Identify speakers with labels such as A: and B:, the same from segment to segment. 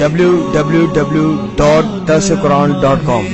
A: www.darsequran.com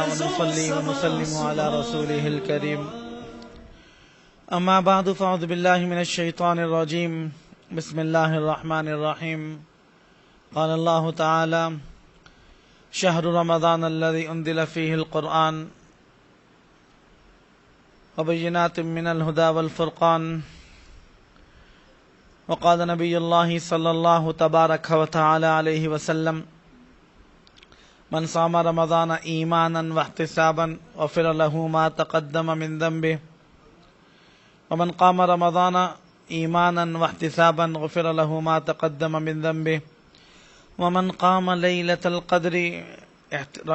B: ونصلي ونسلم على رسوله الكريم أما بعد فأعوذ بالله من الشيطان الرجيم بسم الله الرحمن الرحيم قال الله تعالى شهر رمضان الذي أنزل فيه القرآن وبينات من الهدى والفرقان وقال نبي الله صلى الله تبارك وتعالى عليه وسلم من صام رمضان ایمانا واحتسابا غفر له ما تقدم من ذنبه ومن قام رمضان ایمانا واحتسابا غفر له ما تقدم من ذنبه ومن قام ليلة القدر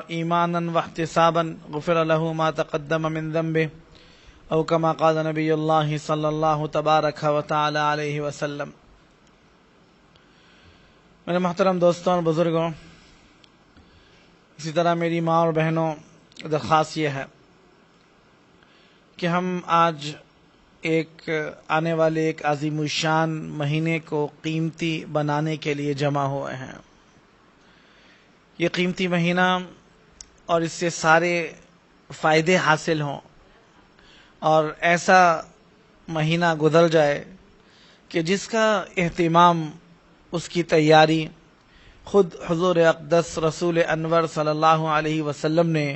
B: ایمانا واحتسابا غفر له ما تقدم من ذنبه او كما قال نبی اللہ صلی اللہ تبارک و تعالی علیہ وسلم۔ میرے محترم دوستوں اور بزرگوں، اسی طرح میری ماں اور بہنوں، درخواست یہ ہے کہ ہم آج آنے والے ایک عظیم الشان مہینے کو قیمتی بنانے کے لیے جمع ہوئے ہیں۔ یہ قیمتی مہینہ اور اس سے سارے فائدے حاصل ہوں، اور ایسا مہینہ گزر جائے کہ جس کا اہتمام، اس کی تیاری خود حضور اقدس رسول انور صلی اللہ علیہ وسلم نے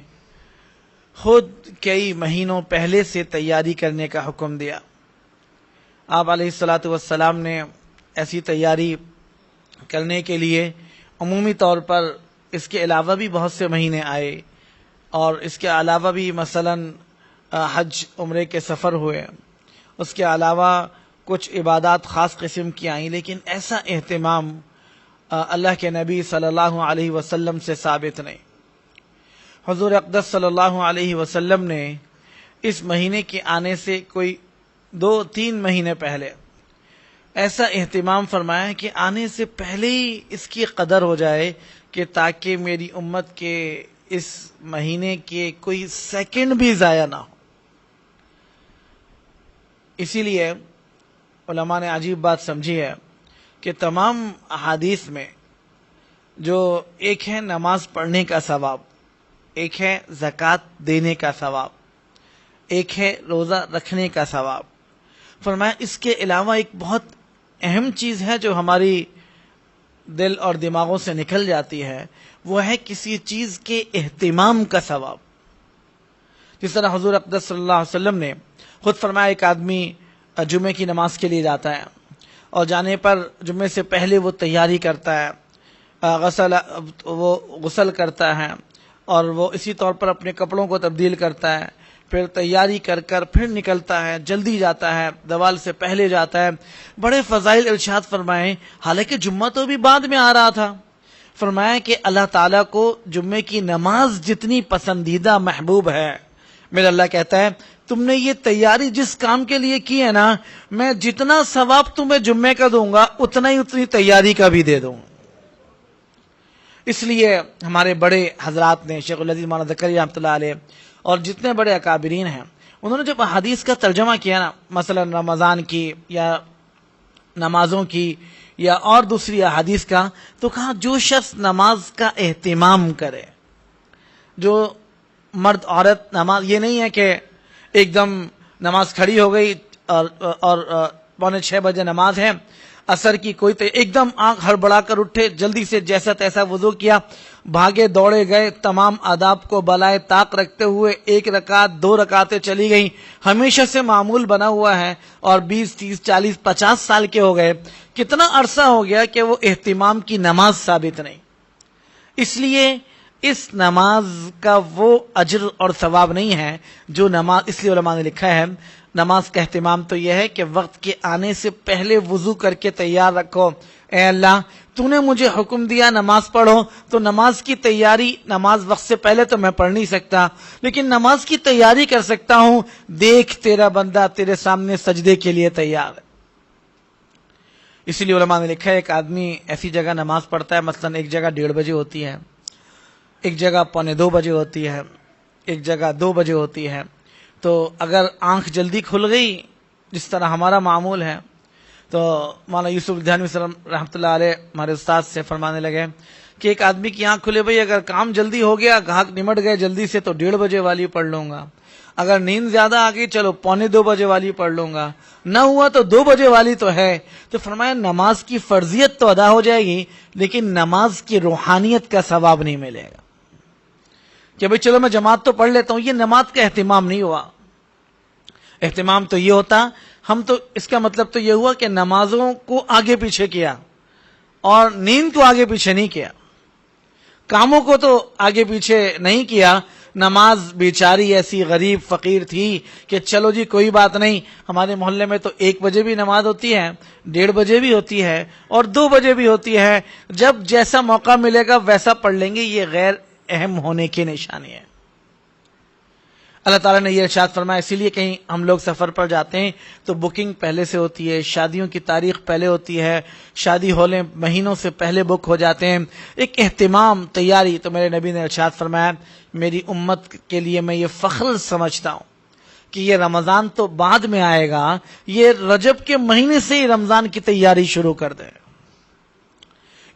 B: خود کئی مہینوں پہلے سے تیاری کرنے کا حکم دیا۔ آپ علیہ الصلاۃ والسلام نے ایسی تیاری کرنے کے لیے عمومی طور پر اس کے علاوہ بھی بہت سے مہینے آئے، اور اس کے علاوہ بھی مثلاً حج عمرے کے سفر ہوئے، اس کے علاوہ کچھ عبادات خاص قسم کی آئیں، لیکن ایسا اہتمام اللہ کے نبی صلی اللہ علیہ وسلم سے ثابت نہیں۔ حضور اقدس صلی اللہ علیہ وسلم نے اس مہینے کے آنے سے کوئی 2-3 مہینے پہلے ایسا اہتمام فرمایا کہ آنے سے پہلے ہی اس کی قدر ہو جائے کہ تاکہ میری امت کے اس مہینے کے کوئی سیکنڈ بھی ضائع نہ ہو۔ اسی لیے علماء نے عجیب بات سمجھی ہے کہ تمام احادیث میں جو ایک ہے نماز پڑھنے کا ثواب، ایک ہے زکوٰۃ دینے کا ثواب، ایک ہے روزہ رکھنے کا ثواب، فرمایا اس کے علاوہ ایک بہت اہم چیز ہے جو ہماری دل اور دماغوں سے نکل جاتی ہے، وہ ہے کسی چیز کے اہتمام کا ثواب۔ جس طرح حضور اقدس صلی اللہ علیہ وسلم نے خود فرمایا ایک آدمی جمعے کی نماز کے لیے جاتا ہے، اور جانے پر جمعے سے پہلے وہ تیاری کرتا ہے، غسل کرتا ہے، اور وہ اسی طور پر اپنے کپڑوں کو تبدیل کرتا ہے، پھر تیاری کر پھر نکلتا ہے، جلدی جاتا ہے، زوال سے پہلے جاتا ہے۔ بڑے فضائل ارشاد فرمائے، حالانکہ جمعہ تو بھی بعد میں آ رہا تھا۔ فرمایا کہ اللہ تعالیٰ کو جمعے کی نماز جتنی پسندیدہ محبوب ہے، میرا اللہ کہتا ہے تم نے یہ تیاری جس کام کے لیے کی ہے نا، میں جتنا ثواب تمہیں جمعے کا دوں گا اتنی تیاری کا بھی دے دوں۔ اس لیے ہمارے بڑے حضرات نے، شیخ العزیز مولانا زکریا رحمۃ اللہ علیہ اور جتنے بڑے اکابرین ہیں، انہوں نے جب احادیث کا ترجمہ کیا نا، مثلا رمضان کی یا نمازوں کی یا اور دوسری احادیث کا، تو کہا جو شخص نماز کا اہتمام کرے، جو مرد عورت نماز، یہ نہیں ہے کہ ایک دم نماز کھڑی ہو گئی اور 5:45 بجے نماز ہے، عصر کی کوئی ایک دم آنکھ ہڑبڑا کر اٹھے، جلدی سے جیسا تیسا وضو کیا، بھاگے دوڑے گئے، تمام آداب کو بالائے طاق رکھتے ہوئے 1 رکعت 2 رکعتیں چلی گئیں، ہمیشہ سے معمول بنا ہوا ہے، اور 20 30 40 50 سال کے ہو گئے، کتنا عرصہ ہو گیا کہ وہ اہتمام کی نماز ثابت نہیں۔ اس لیے اس نماز کا وہ اجر اور ثواب نہیں ہے جو نماز، اس لیے علماء نے لکھا ہے نماز کا اہتمام تو یہ ہے کہ وقت کے آنے سے پہلے وضو کر کے تیار رکھو. اے اللہ تو نے مجھے حکم دیا نماز پڑھو، تو نماز کی تیاری، نماز وقت سے پہلے تو میں پڑھ نہیں سکتا لیکن نماز کی تیاری کر سکتا ہوں. دیکھ تیرا بندہ تیرے سامنے سجدے کے لیے تیار ہے. اسی لیے علماء نے لکھا ہے ایک آدمی ایسی جگہ نماز پڑھتا ہے، مثلا ایک جگہ 1:30 بجے ہوتی ہے، ایک جگہ 1:45 بجے ہوتی ہے، ایک جگہ 2 بجے ہوتی ہے. تو اگر آنکھ جلدی کھل گئی جس طرح ہمارا معمول ہے، تو مولانا یوسف الدھیانوی رحمۃ اللہ علیہ ہمارے استاد سے فرمانے لگے کہ ایک آدمی کی آنکھ کھلے بھائی، اگر کام جلدی ہو گیا، گاہک نمٹ گئے جلدی سے، تو 1:30 بجے والی پڑھ لوں گا. اگر نیند زیادہ آ گئی، چلو 1:45 بجے والی پڑھ لوں گا. نہ ہوا تو 2 بجے والی تو ہے. تو فرمایا نماز کی فرضیت تو ادا ہو جائے گی لیکن نماز کی روحانیت کا ثواب نہیں ملے گا. کہ بھئی چلو میں جماعت تو پڑھ لیتا ہوں، یہ نماز کا اہتمام نہیں ہوا. اہتمام تو یہ ہوتا، ہم تو اس کا مطلب تو یہ ہوا کہ نمازوں کو آگے پیچھے کیا اور نیند کو آگے پیچھے نہیں کیا، کاموں کو تو آگے پیچھے نہیں کیا. نماز بیچاری ایسی غریب فقیر تھی کہ چلو جی کوئی بات نہیں، ہمارے محلے میں تو 1 بجے بھی نماز ہوتی ہے، 1:30 بجے بھی ہوتی ہے اور 2 بجے بھی ہوتی ہے، جب جیسا موقع ملے گا ویسا پڑھ لیں گے. یہ غیر اہم ہونے کی نشانی ہے. اللہ تعالیٰ نے یہ ارشاد فرمایا، اسی لیے کہیں ہم لوگ سفر پر جاتے ہیں تو بکنگ پہلے سے ہوتی ہے، شادیوں کی تاریخ پہلے ہوتی ہے، شادی ہالیں مہینوں سے پہلے بک ہو جاتے ہیں. ایک اہتمام، تیاری. تو میرے نبی نے ارشاد فرمایا میری امت کے لیے میں یہ فخر سمجھتا ہوں کہ یہ رمضان تو بعد میں آئے گا، یہ رجب کے مہینے سے ہی رمضان کی تیاری شروع کر دے.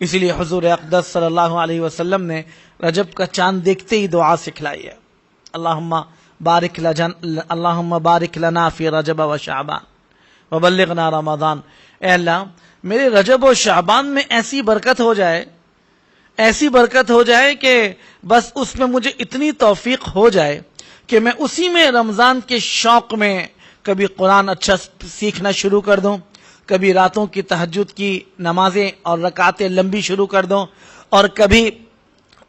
B: اسی لیے حضور اقدس صلی اللہ علیہ وسلم نے رجب کا چاند دیکھتے ہی دعا سکھلائی ہے، اللہم بارک لنا فی رجب و شعبان وبلغنا رمضان. اے اللہ میرے رجب و شعبان میں ایسی برکت ہو جائے، ایسی برکت ہو جائے کہ بس اس میں مجھے اتنی توفیق ہو جائے کہ میں اسی میں رمضان کے شوق میں کبھی قرآن اچھا سیکھنا شروع کر دوں، کبھی راتوں کی تہجد کی نمازیں اور رکعتیں لمبی شروع کر دوں، اور کبھی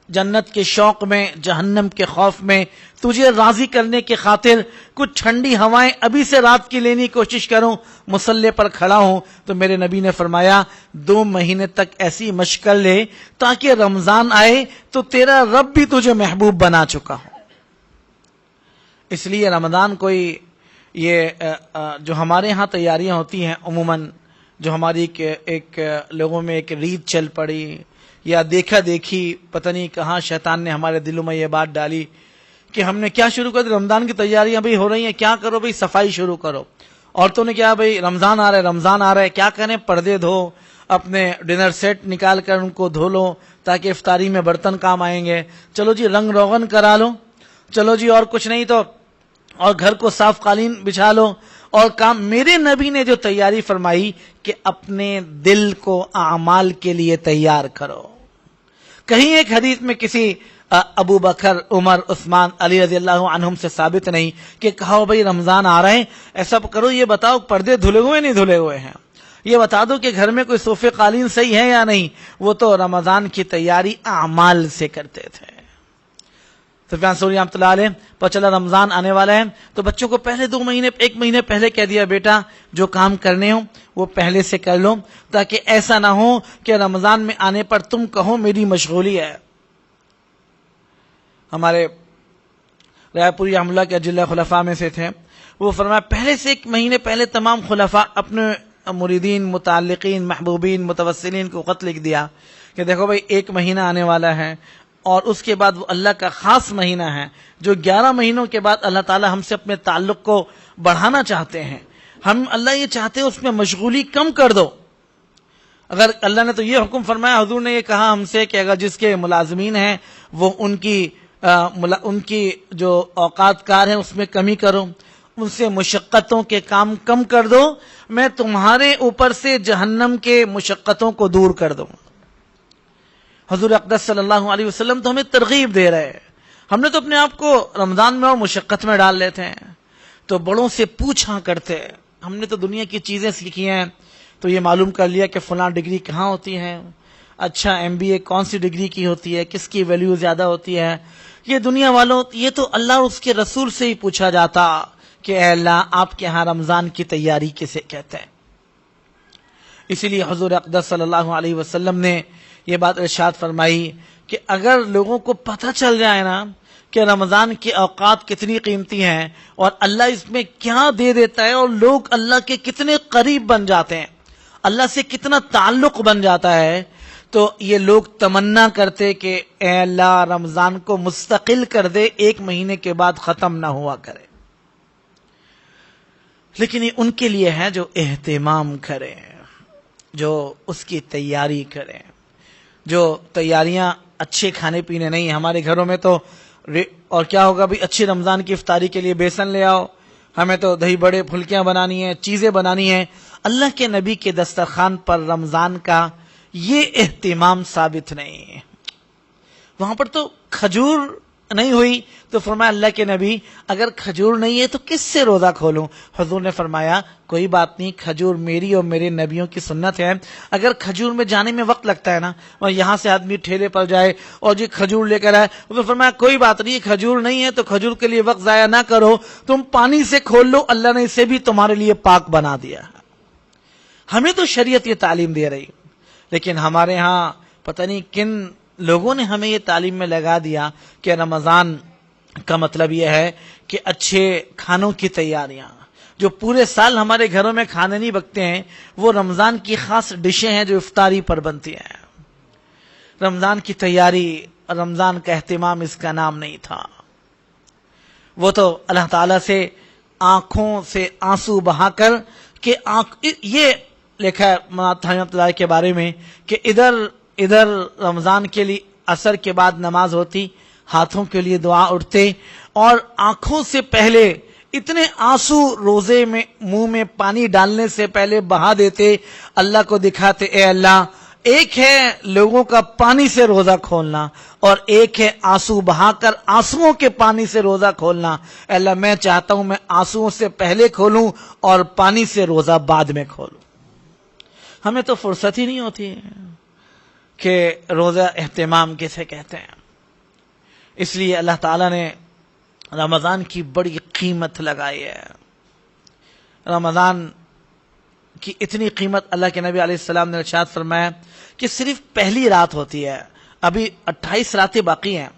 B: جنت کے شوق میں، جہنم کے خوف میں تجھے راضی کرنے کی خاطر کچھ ٹھنڈی ہوائیں ابھی سے رات کی لینے کی کوشش کروں، مصلی پر کھڑا ہوں. تو میرے نبی نے فرمایا 2 مہینے تک ایسی مشق کر لے تاکہ رمضان آئے تو تیرا رب بھی تجھے محبوب بنا چکا ہو. اس لیے رمضان کوئی یہ جو ہمارے ہاں تیاریاں ہوتی ہیں عموماً، جو ہماری ایک لوگوں میں ایک ریت چل پڑی یا دیکھا دیکھی، پتہ نہیں کہاں شیطان نے ہمارے دلوں میں یہ بات ڈالی کہ ہم نے کیا شروع کر دی، رمضان کی تیاریاں بھئی ہو رہی ہیں، کیا کرو بھئی صفائی شروع کرو. عورتوں نے کیا بھئی رمضان آ رہا ہے، رمضان آ رہا ہے، کیا کریں پردے دھو، اپنے ڈنر سیٹ نکال کر ان کو دھو لو تاکہ افطاری میں برتن کام آئیں گے. چلو جی رنگ روغن کرا لو، چلو جی اور کچھ نہیں تو اور گھر کو صاف قالین بچھا لو اور کام. میرے نبی نے جو تیاری فرمائی کہ اپنے دل کو اعمال کے لیے تیار کرو. کہیں ایک حدیث میں کسی ابو بکر، عمر، عثمان، علی رضی اللہ عنہم سے ثابت نہیں کہ کہو بھئی رمضان آ رہے ہیں ایسا کرو، یہ بتاؤ پردے دھلے ہوئے نہیں دھلے ہوئے ہیں، یہ بتا دو کہ گھر میں کوئی صوفے قالین صحیح ہے یا نہیں. وہ تو رمضان کی تیاری اعمال سے کرتے تھے. سفیان ثوری رحمۃ اللہ علیہ پر چلا رمضان آنے والا ہے تو بچوں کو پہلے 1 مہینے پہلے کہہ دیا بیٹا جو کام کرنے ہو وہ پہلے سے کر لو، تاکہ ایسا نہ ہو کہ رمضان میں آنے پر تم کہو میری مشغولی ہے. ہمارے رائے پوری رحمۃ اللہ کے اجلہ خلفاء میں سے تھے، وہ فرمایا پہلے سے 1 مہینے پہلے تمام خلفاء اپنے مریدین، متعلقین، محبوبین، متوسلین کو خط لکھ دیا کہ دیکھو بھائی 1 مہینہ آنے والا ہے اور اس کے بعد وہ اللہ کا خاص مہینہ ہے جو 11 مہینوں کے بعد اللہ تعالی ہم سے اپنے تعلق کو بڑھانا چاہتے ہیں. ہم اللہ یہ چاہتے ہیں اس میں مشغولی کم کر دو. اگر اللہ نے تو یہ حکم فرمایا، حضور نے یہ کہا ہم سے کہ اگر جس کے ملازمین ہیں وہ ان کی جو اوقات کار ہیں اس میں کمی کرو، ان سے مشقتوں کے کام کم کر دو، میں تمہارے اوپر سے جہنم کے مشقتوں کو دور کر دوں. حضور اقدس صلی اللہ علیہ وسلم تو ہمیں ترغیب دے رہے ہیں. ہم نے تو اپنے آپ کو رمضان میں اور مشقت میں ڈال لیتے ہیں، تو بڑوں سے پوچھا کرتے. ہم نے تو دنیا کی چیزیں سیکھی ہیں تو یہ معلوم کر لیا کہ فلاں ڈگری کہاں ہوتی ہے، اچھا MBA کون سی ڈگری کی ہوتی ہے، کس کی ویلیو زیادہ ہوتی ہے. یہ دنیا والوں، یہ تو اللہ اور اس کے رسول سے ہی پوچھا جاتا کہ اے اللہ آپ کے ہاں رمضان کی تیاری کسے کہتے ہیں۔ اسی لیے حضور اقدس صلی اللہ علیہ وسلم نے یہ بات ارشاد فرمائی کہ اگر لوگوں کو پتہ چل جائے نا کہ رمضان کے اوقات کتنی قیمتی ہیں اور اللہ اس میں کیا دے دیتا ہے اور لوگ اللہ کے کتنے قریب بن جاتے ہیں، اللہ سے کتنا تعلق بن جاتا ہے، تو یہ لوگ تمنا کرتے کہ اے اللہ رمضان کو مستقل کر دے، 1 مہینے کے بعد ختم نہ ہوا کرے۔ لیکن یہ ان کے لیے ہے جو اہتمام کریں، جو اس کی تیاری کریں، جو تیاریاں اچھے کھانے پینے نہیں۔ ہمارے گھروں میں تو اور کیا ہوگا بھی، اچھی رمضان کی افطاری کے لیے بیسن لے آؤ، ہمیں تو دہی بڑے پھلکیاں بنانی ہیں، چیزیں بنانی ہیں۔ اللہ کے نبی کے دسترخوان پر رمضان کا یہ اہتمام ثابت نہیں ہے۔ وہاں پر تو کھجور نہیں ہوئی تو فرمایا اللہ کے نبی اگر کھجور نہیں ہے تو کس سے روزہ کھولوں؟ حضور نے فرمایا کوئی بات نہیں، کھجور میری اور میرے نبیوں کی سنت ہے۔ اگر کھجور میں جانے میں وقت لگتا ہے نا، اور یہاں سے آدمی ٹھیلے پر جائے اور جی کھجور لے کر آئے، تو فرمایا کوئی بات نہیں، کھجور نہیں ہے تو کھجور کے لیے وقت ضائع نہ کرو، تم پانی سے کھول لو، اللہ نے اسے بھی تمہارے لیے پاک بنا دیا۔ ہمیں تو شریعت یہ تعلیم دے رہی، لیکن ہمارے ہاں پتہ نہیں کن لوگوں نے ہمیں یہ تعلیم میں لگا دیا کہ رمضان کا مطلب یہ ہے کہ اچھے کھانوں کی تیاریاں، جو پورے سال ہمارے گھروں میں کھانے نہیں پکتے ہیں، وہ رمضان کی خاص ڈشیں ہیں جو افطاری پر بنتی ہیں۔ رمضان کی تیاری، رمضان کا اہتمام اس کا نام نہیں تھا۔ وہ تو اللہ تعالیٰ سے آنکھوں سے آنسو بہا کر کہ یہ لکھا ہے رحمۃ اللہ کے بارے میں کہ ادھر رمضان کے لیے عصر کے بعد نماز ہوتی، ہاتھوں کے لیے دعا اٹھتے اور آنکھوں سے پہلے اتنے آنسو روزے میں منہ میں پانی ڈالنے سے پہلے بہا دیتے، اللہ کو دکھاتے اے اللہ ایک ہے لوگوں کا پانی سے روزہ کھولنا اور ایک ہے آنسو بہا کر آنسوؤں کے پانی سے روزہ کھولنا، اے اللہ میں چاہتا ہوں میں آنسوؤں سے پہلے کھولوں اور پانی سے روزہ بعد میں کھولوں۔ ہمیں تو فرصت ہی نہیں ہوتی کہ روزہ اہتمام کسے کہتے ہیں۔ اس لیے اللہ تعالیٰ نے رمضان کی بڑی قیمت لگائی ہے۔ رمضان کی اتنی قیمت اللہ کے نبی علیہ السلام نے ارشاد فرمایا کہ صرف پہلی رات ہوتی ہے، ابھی 28 راتیں باقی ہیں،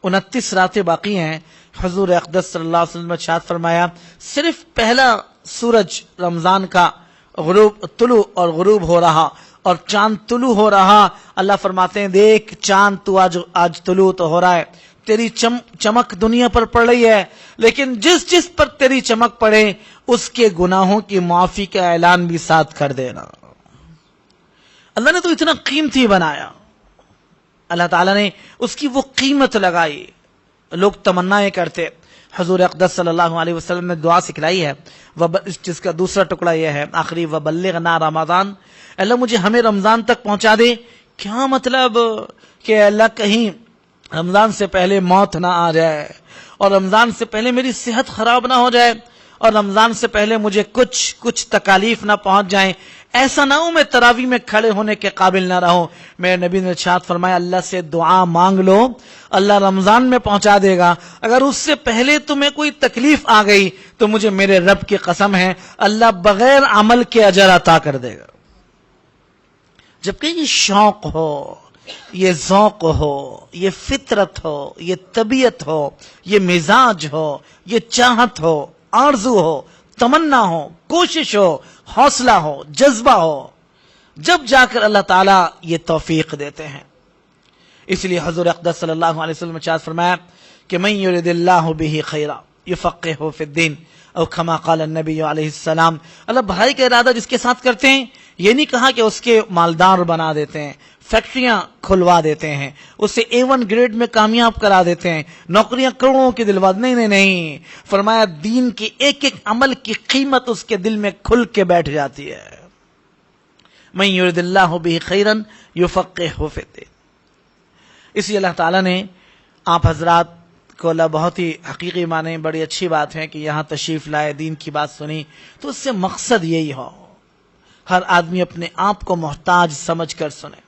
B: 29 راتیں باقی ہیں۔ حضور اقدس صلی اللہ علیہ وسلم نے ارشاد فرمایا صرف پہلا سورج رمضان کا غروب طلوع اور غروب ہو رہا اور چاند طلوع ہو رہا، اللہ فرماتے ہیں دیکھ چاند تو آج طلوع تو ہو رہا ہے، تیری چمک دنیا پر پڑ رہی ہے، لیکن جس پر تیری چمک پڑے اس کے گناہوں کی معافی کا اعلان بھی ساتھ کر دینا۔ اللہ نے تو اتنا قیمتی بنایا، اللہ تعالیٰ نے اس کی وہ قیمت لگائی۔ لوگ تمنائیں کرتے، حضور اقدس صلی اللہ علیہ وسلم نے دعا سکھلائی ہے، جس کا دوسرا ٹکڑا یہ ہے آخری وبلغنا رمضان، اللہ مجھے ہمیں رمضان تک پہنچا دے۔ کیا مطلب کہ اللہ کہیں رمضان سے پہلے موت نہ آ جائے اور رمضان سے پہلے میری صحت خراب نہ ہو جائے اور رمضان سے پہلے مجھے کچھ تکالیف نہ پہنچ جائیں، ایسا نہ ہو میں تراویح میں کھڑے ہونے کے قابل نہ رہوں۔ میرے نبی نے ارشاد فرمایا اللہ سے دعا مانگ لو، اللہ رمضان میں پہنچا دے گا۔ اگر اس سے پہلے تمہیں کوئی تکلیف آ گئی تو مجھے میرے رب کی قسم ہے اللہ بغیر عمل کے اجر عطا کر دے گا۔ جبکہ یہ شوق ہو، یہ ذوق ہو، یہ فطرت ہو، یہ طبیعت ہو، یہ مزاج ہو، یہ چاہت ہو، آرزو ہو، تمنا ہو، کوشش ہو، حوصلہ ہو، جذبہ ہو، جب جا کر اللہ تعالیٰ یہ توفیق دیتے ہیں۔ اس لیے حضور اقدس صلی اللہ علیہ وسلم نے ارشاد فرمایا کہ من یرد اللہ بہ خیرا یفقہہ فی الدین، او کما قال النبی علیہ السلام، اللہ بھلائی کا ارادہ جس کے ساتھ کرتے ہیں، یہ نہیں کہا کہ اس کے مالدار بنا دیتے ہیں، فیکٹریاں کھلوا دیتے ہیں، اسے A1 گریڈ میں کامیاب کرا دیتے ہیں، نوکریاں کروڑوں کی دلوا، نہیں، فرمایا دین کی ایک ایک عمل کی قیمت اس کے دل میں کھل کے بیٹھ جاتی ہے۔ من یرد اللہ بہ خیرا یفقہہ فی الدین۔ اسی اللہ تعالیٰ نے آپ حضرات کو اللہ بہت ہی حقیقی معنی بڑی اچھی بات ہے کہ یہاں تشریف لائے، دین کی بات سنی، تو اس سے مقصد یہی ہو ہر آدمی اپنے آپ کو محتاج سمجھ کر سنے،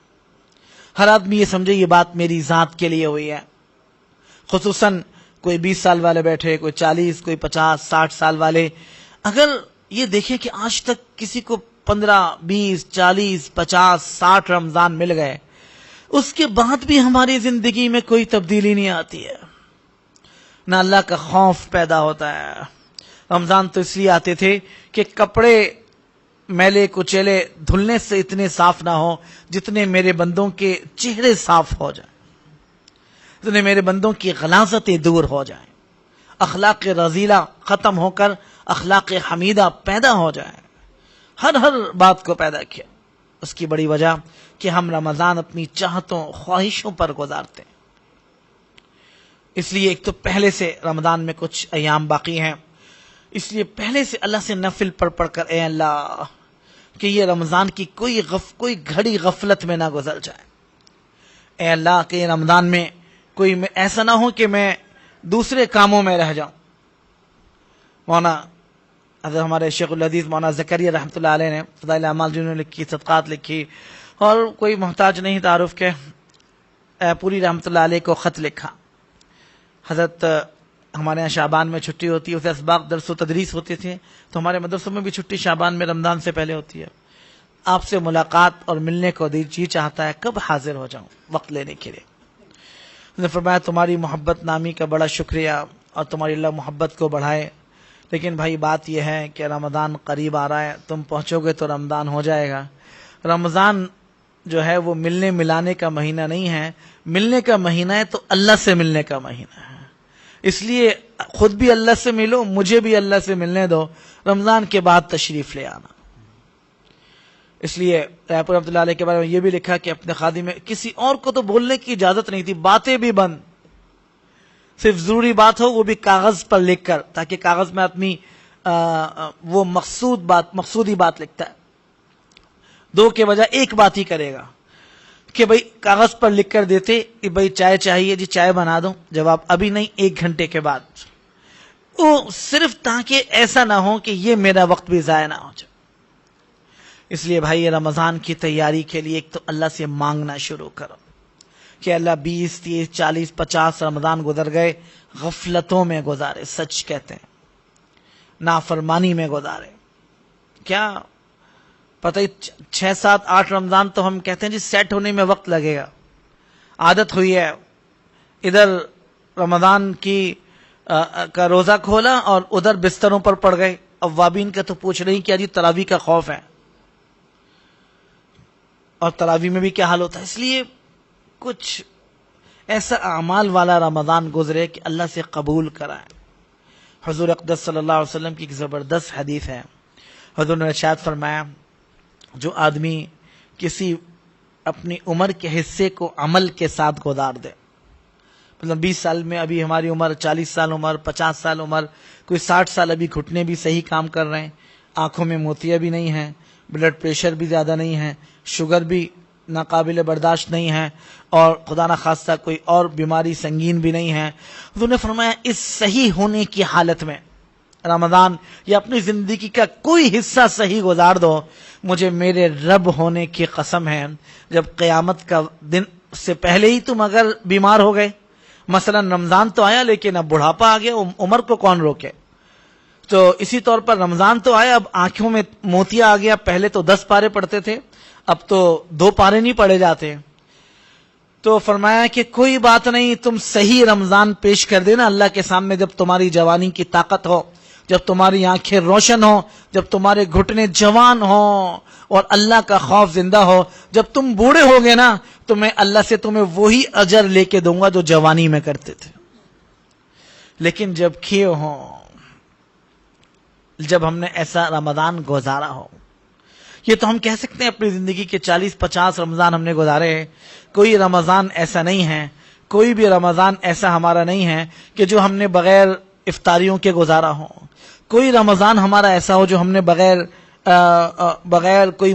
B: ہر آدمی یہ سمجھے یہ بات میری ذات کے لیے ہوئی ہے۔ خصوصاً کوئی 20 سال والے بیٹھے، کوئی 40، کوئی 50، 60 سال والے، اگر یہ دیکھیں کہ آج تک کسی کو 15، 20، 40، 50، 60 رمضان مل گئے، اس کے بعد بھی ہماری زندگی میں کوئی تبدیلی نہیں آتی ہے، نہ اللہ کا خوف پیدا ہوتا ہے۔ رمضان تو اس لیے آتے تھے کہ کپڑے میلے کچیلے دھلنے سے اتنے صاف نہ ہو جتنے میرے بندوں کے چہرے صاف ہو جائیں، جتنے میرے بندوں کی غلاظتیں دور ہو جائیں، اخلاق رذیلہ ختم ہو کر اخلاق حمیدہ پیدا ہو جائیں۔ ہر بات کو پیدا کیا، اس کی بڑی وجہ کہ ہم رمضان اپنی چاہتوں خواہشوں پر گزارتے ہیں۔ اس لیے ایک تو پہلے سے رمضان میں کچھ ایام باقی ہیں، اس لیے پہلے سے اللہ سے نفل پڑھ کر اے اللہ کہ یہ رمضان کی کوئی گھڑی غفلت میں نہ گزر جائے، اے اللہ کہ یہ رمضان میں کوئی ایسا نہ ہو کہ میں دوسرے کاموں میں رہ جاؤں۔ مولانا حضرت ہمارے شیخ الحدیث مولانا زکریا رحمۃ اللہ علیہ نے فضائل اعمال جنہوں نے لکھی، صدقات لکھی، اور کوئی محتاج نہیں تعارف کے پوری رحمۃ اللہ علیہ کو خط لکھا۔ حضرت ہمارے یہاں شعبان میں چھٹی ہوتی ہے، اسے اسباق درس و تدریس ہوتی تھی، تو ہمارے مدرسوں میں بھی چھٹی شعبان میں رمضان سے پہلے ہوتی ہے۔ آپ سے ملاقات اور ملنے کو دل جی چاہتا ہے، کب حاضر ہو جاؤں وقت لینے کے لیے۔ نے فرمایا تمہاری محبت نامی کا بڑا شکریہ اور تمہاری اللہ محبت کو بڑھائے، لیکن بھائی بات یہ ہے کہ رمضان قریب آ رہا ہے، تم پہنچو گے تو رمضان ہو جائے گا۔ رمضان جو ہے وہ ملنے ملانے کا مہینہ نہیں ہے، ملنے کا مہینہ ہے تو اللہ سے ملنے کا مہینہ ہے۔ اس لیے خود بھی اللہ سے ملو، مجھے بھی اللہ سے ملنے دو، رمضان کے بعد تشریف لے آنا۔ اس لیے رائے پور رحمۃ اللہ علیہ کے بارے میں یہ بھی لکھا کہ اپنے خادم میں کسی اور کو تو بولنے کی اجازت نہیں تھی، باتیں بھی بند، صرف ضروری بات ہو وہ بھی کاغذ پر لکھ کر، تاکہ کاغذ میں آدمی وہ مقصودی بات لکھتا ہے، دو کے بجائے ایک بات ہی کرے گا کہ بھئی کاغذ پر لکھ کر دیتے کہ بھئی چائے چاہیے جی چائے بنا دو، جواب ابھی نہیں 1 گھنٹے کے بعد، وہ صرف تاکہ ایسا نہ ہو کہ یہ میرا وقت بھی ضائع نہ ہو جائے۔ اس لیے بھائی رمضان کی تیاری کے لیے ایک تو اللہ سے مانگنا شروع کرو کہ اللہ 20، 30، 40، 50 رمضان گزر گئے، غفلتوں میں گزارے، سچ کہتے ہیں نافرمانی میں گزارے، کیا پتہ ہی 6، 7، 8 رمضان تو ہم کہتے ہیں جی سیٹ ہونے میں وقت لگے گا، عادت ہوئی ہے، ادھر رمضان کا روزہ کھولا اور ادھر بستروں پر پڑ گئے، اوابین کا تو پوچھ رہی کیا جی تراویح کا خوف ہے، اور تراویح میں بھی کیا حال ہوتا ہے۔ اس لیے کچھ ایسا اعمال والا رمضان گزرے کہ اللہ سے قبول کرائے۔ حضور اقدس صلی اللہ علیہ وسلم کی ایک زبردست حدیث ہے، حضور نے ارشاد فرمایا جو آدمی کسی اپنی عمر کے حصے کو عمل کے ساتھ گزار دے، مطلب 20 سال میں ابھی ہماری عمر، 40 سال عمر، 50 سال عمر، کوئی 60 سال ابھی گھٹنے بھی صحیح کام کر رہے ہیں، آنکھوں میں موتیاں بھی نہیں ہیں، بلڈ پریشر بھی زیادہ نہیں ہے، شوگر بھی ناقابل برداشت نہیں ہے، اور خدا نہ خواستہ کوئی اور بیماری سنگین بھی نہیں ہے۔ حضور نے فرمایا اس صحیح ہونے کی حالت میں رمضان یا اپنی زندگی کا کوئی حصہ صحیح گزار دو، مجھے میرے رب ہونے کی قسم ہے جب قیامت کا دن سے پہلے ہی تم اگر بیمار ہو گئے، مثلا رمضان تو آیا لیکن اب بڑھاپا آ گیا، عمر کو کون روکے، تو اسی طور پر رمضان تو آیا، اب آنکھوں میں موتیا آ گیا، پہلے تو 10 پارے پڑھتے تھے اب تو 2 پارے نہیں پڑھے جاتے، تو فرمایا کہ کوئی بات نہیں، تم صحیح رمضان پیش کر دینا اللہ کے سامنے جب تمہاری جوانی کی طاقت ہو، جب تمہاری آنکھیں روشن ہو، جب تمہارے گھٹنے جوان ہوں اور اللہ کا خوف زندہ ہو، جب تم بوڑھے ہوگے نا تو میں اللہ سے تمہیں وہی اجر لے کے دوں گا جو جوانی میں کرتے تھے۔ لیکن جب کھیے ہوں، جب ہم نے ایسا رمضان گزارا ہو، یہ تو ہم کہہ سکتے ہیں اپنی زندگی کے 40-50 رمضان ہم نے گزارے ہیں، کوئی رمضان ایسا نہیں ہے، کوئی بھی رمضان ایسا ہمارا نہیں ہے کہ جو ہم نے بغیر افطاریوں کے گزارا ہو، کوئی رمضان ہمارا ایسا ہو جو ہم نے بغیر کوئی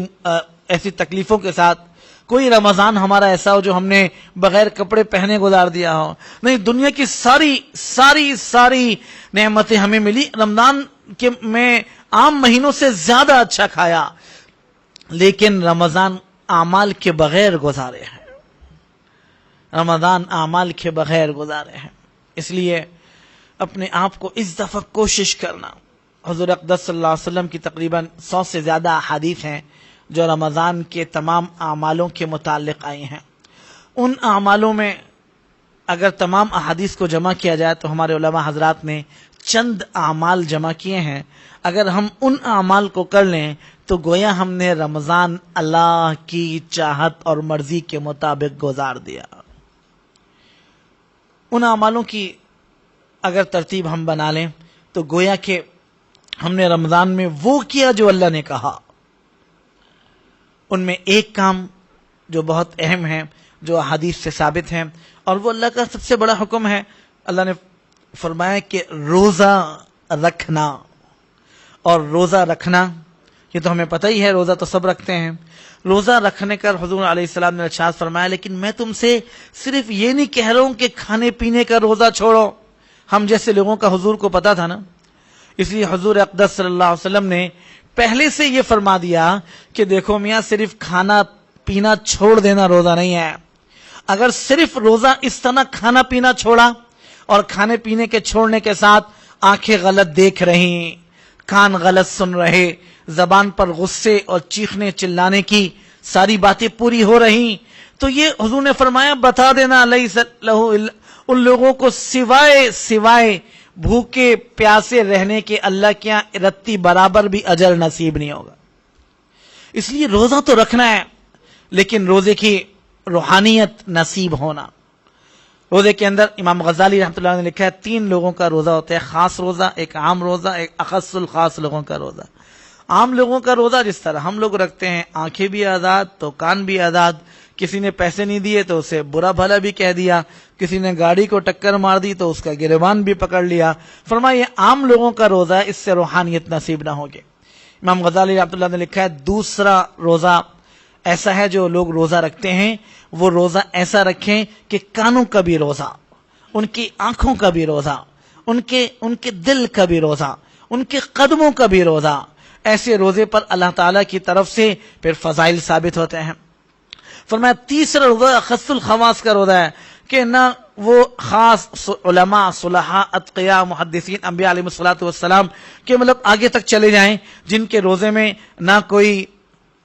B: ایسی تکلیفوں کے ساتھ، کوئی رمضان ہمارا ایسا ہو جو ہم نے بغیر کپڑے پہنے گزار دیا ہو، نہیں، دنیا کی ساری نعمتیں ہمیں ملی، رمضان کے میں عام مہینوں سے زیادہ اچھا کھایا، لیکن رمضان اعمال کے بغیر گزارے ہیں، رمضان اعمال کے بغیر گزارے ہیں۔ اس لیے اپنے آپ کو اس دفعہ کوشش کرنا. حضور اقدس صلی اللہ علیہ وسلم کی تقریباً 100 سے زیادہ احادیث ہیں جو رمضان کے تمام اعمالوں کے متعلق آئی ہیں. ان اعمالوں میں اگر تمام احادیث کو جمع کیا جائے تو ہمارے علماء حضرات نے چند اعمال جمع کیے ہیں. اگر ہم ان اعمال کو کر لیں تو گویا ہم نے رمضان اللہ کی چاہت اور مرضی کے مطابق گزار دیا. ان اعمالوں کی اگر ترتیب ہم بنا لیں تو گویا کہ ہم نے رمضان میں وہ کیا جو اللہ نے کہا. ان میں ایک کام جو بہت اہم ہے جو حدیث سے ثابت ہے اور وہ اللہ کا سب سے بڑا حکم ہے. اللہ نے فرمایا کہ روزہ رکھنا. اور روزہ رکھنا یہ تو ہمیں پتہ ہی ہے, روزہ تو سب رکھتے ہیں. روزہ رکھنے کا حضور علیہ السلام نے ارشاد فرمایا لیکن میں تم سے صرف یہ نہیں کہہ رہا ہوں کہ کھانے پینے کا روزہ چھوڑو. ہم جیسے لوگوں کا حضور کو پتا تھا نا, اس لیے حضور اقدس صلی اللہ علیہ وسلم نے پہلے سے یہ فرما دیا کہ دیکھو میاں صرف کھانا پینا چھوڑ دینا روزہ نہیں ہے. اگر صرف روزہ اس طرح کھانا پینا چھوڑا اور کھانے پینے کے چھوڑنے کے ساتھ آنکھیں غلط دیکھ رہی, کان غلط سن رہے, زبان پر غصے اور چیخنے چلانے کی ساری باتیں پوری ہو رہی, تو یہ حضور نے فرمایا بتا دینا ان لوگوں کو سوائے بھوکے پیاسے رہنے کے اللہ کے یہاں رتی برابر بھی اجر نصیب نہیں ہوگا. اس لیے روزہ تو رکھنا ہے لیکن روزے کی روحانیت نصیب ہونا. روزے کے اندر امام غزالی رحمۃ اللہ نے لکھا ہے 3 لوگوں کا روزہ ہوتا ہے, خاص روزہ, ایک عام روزہ, ایک اخص الخاص لوگوں کا روزہ. عام لوگوں کا روزہ جس طرح ہم لوگ رکھتے ہیں, آنکھیں بھی آزاد تو کان بھی آزاد, کسی نے پیسے نہیں دیے تو اسے برا بھلا بھی کہہ دیا, کسی نے گاڑی کو ٹکر مار دی تو اس کا گریبان بھی پکڑ لیا. فرمایا یہ عام لوگوں کا روزہ ہے, اس سے روحانیت نصیب نہ ہوگی. امام غزالی رحمۃ اللہ نے لکھا ہے دوسرا روزہ ایسا ہے جو لوگ روزہ رکھتے ہیں وہ روزہ ایسا رکھیں کہ کانوں کا بھی روزہ, ان کی آنکھوں کا بھی روزہ, ان کے دل کا بھی روزہ, ان کے قدموں کا بھی روزہ. ایسے روزے پر اللہ تعالیٰ کی طرف سے پھر فضائل ثابت ہوتے ہیں. فرمایا تیسرا روزہ خص الخواص کا روزہ ہے کہ نہ وہ خاص علماء, صلحاء, اتقیاء, محدثین, انبیاء علیہ الصلوۃ والسلام کے مطلب آگے تک چلے جائیں جن کے روزے میں نہ کوئی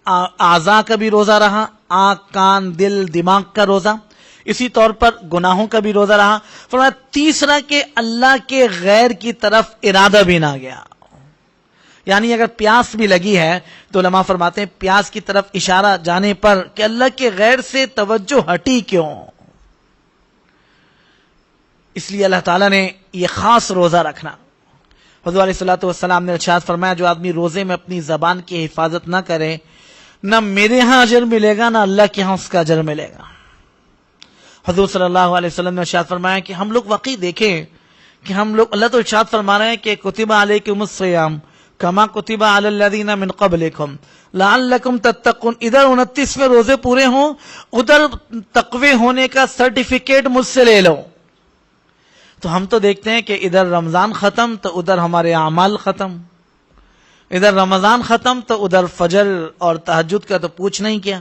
B: اعضاء کا بھی روزہ رہا, آنکھ, کان, دل, دماغ کا روزہ, اسی طور پر گناہوں کا بھی روزہ رہا. فرمایا تیسرا کہ اللہ کے غیر کی طرف ارادہ بھی نہ گیا. یعنی اگر پیاس بھی لگی ہے تو علماء فرماتے ہیں پیاس کی طرف اشارہ جانے پر کہ اللہ کے غیر سے توجہ ہٹی کیوں, اس لیے اللہ تعالیٰ نے یہ خاص روزہ رکھنا. حضور علیہ الصلوۃ والسلام نے ارشاد فرمایا جو آدمی روزے میں اپنی زبان کی حفاظت نہ کرے نہ میرے ہاں اجر ملے گا نہ اللہ کے ہاں اس کا اجر ملے گا. حضور صلی اللہ علیہ وسلم نے ارشاد فرمایا کہ ہم لوگ واقعی دیکھیں کہ ہم لوگ, اللہ تو ارشاد فرما رہے ہیں کہ کتب علیکم الصیام کما کتب علی الذین من قبلکم لعلکم تتقون. ادھر 29ویں روزے پورے ہوں, ادھر تقوی ہونے کا سرٹیفکیٹ مجھ سے لے لو. تو ہم تو دیکھتے ہیں کہ ادھر رمضان ختم تو ادھر ہمارے اعمال ختم, ادھر رمضان ختم تو ادھر فجر اور تہجد کا تو پوچھ نہیں کیا.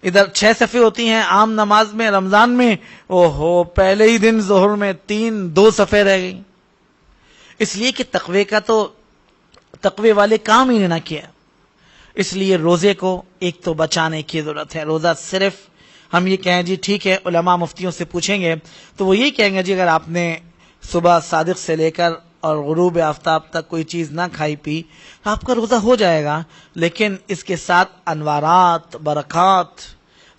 B: ادھر 6 صفحے ہوتی ہیں عام نماز میں, رمضان میں اوہو پہلے ہی دن ظہر میں 2 صفحے رہ گئی. اس لیے کہ تقوی والے کام ہی نہ کیا. اس لیے روزے کو ایک تو بچانے کی ضرورت ہے. روزہ صرف ہم یہ کہیں جی ٹھیک ہے, علماء مفتیوں سے پوچھیں گے تو وہ یہ کہیں گے جی اگر آپ نے صبح صادق سے لے کر اور غروب آفتاب تک کوئی چیز نہ کھائی پی آپ کا روزہ ہو جائے گا, لیکن اس کے ساتھ انوارات, برکات,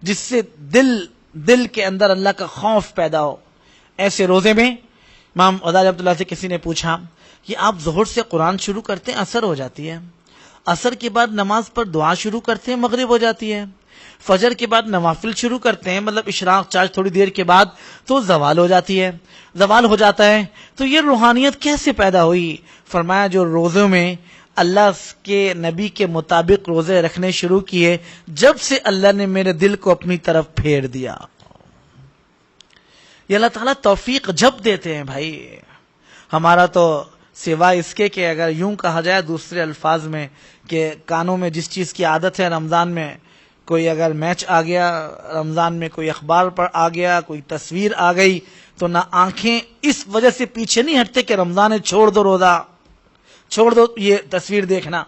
B: جس سے دل کے اندر اللہ کا خوف پیدا ہو. ایسے روزے میں امام غزالی رحمۃ اللہ سے کسی نے پوچھا کہ آپ ظہر سے قرآن شروع کرتے ہیں, عصر ہو جاتی ہے, عصر کے بعد نماز پر دعا شروع کرتے ہیں, مغرب ہو جاتی ہے, فجر کے بعد نوافل شروع کرتے ہیں, مطلب اشراق چاش تھوڑی دیر کے بعد تو زوال ہو جاتی ہے, زوال ہو جاتا ہے, تو یہ روحانیت کیسے پیدا ہوئی؟ فرمایا جو روزوں میں اللہ کے نبی کے مطابق روزے رکھنے شروع کیے جب سے اللہ نے میرے دل کو اپنی طرف پھیر دیا. یہ اللہ تعالیٰ توفیق جب دیتے ہیں بھائی. ہمارا تو سوائے اس کے کہ اگر یوں کہا جائے دوسرے الفاظ میں کہ کانوں میں جس چیز کی عادت ہے, رمضان میں کوئی اگر میچ آ گیا, رمضان میں کوئی اخبار پر آ گیا, کوئی تصویر آ گئی تو نہ آنکھیں اس وجہ سے پیچھے نہیں ہٹتے کہ رمضان ہے چھوڑ دو روزہ، چھوڑ دو یہ تصویر دیکھنا،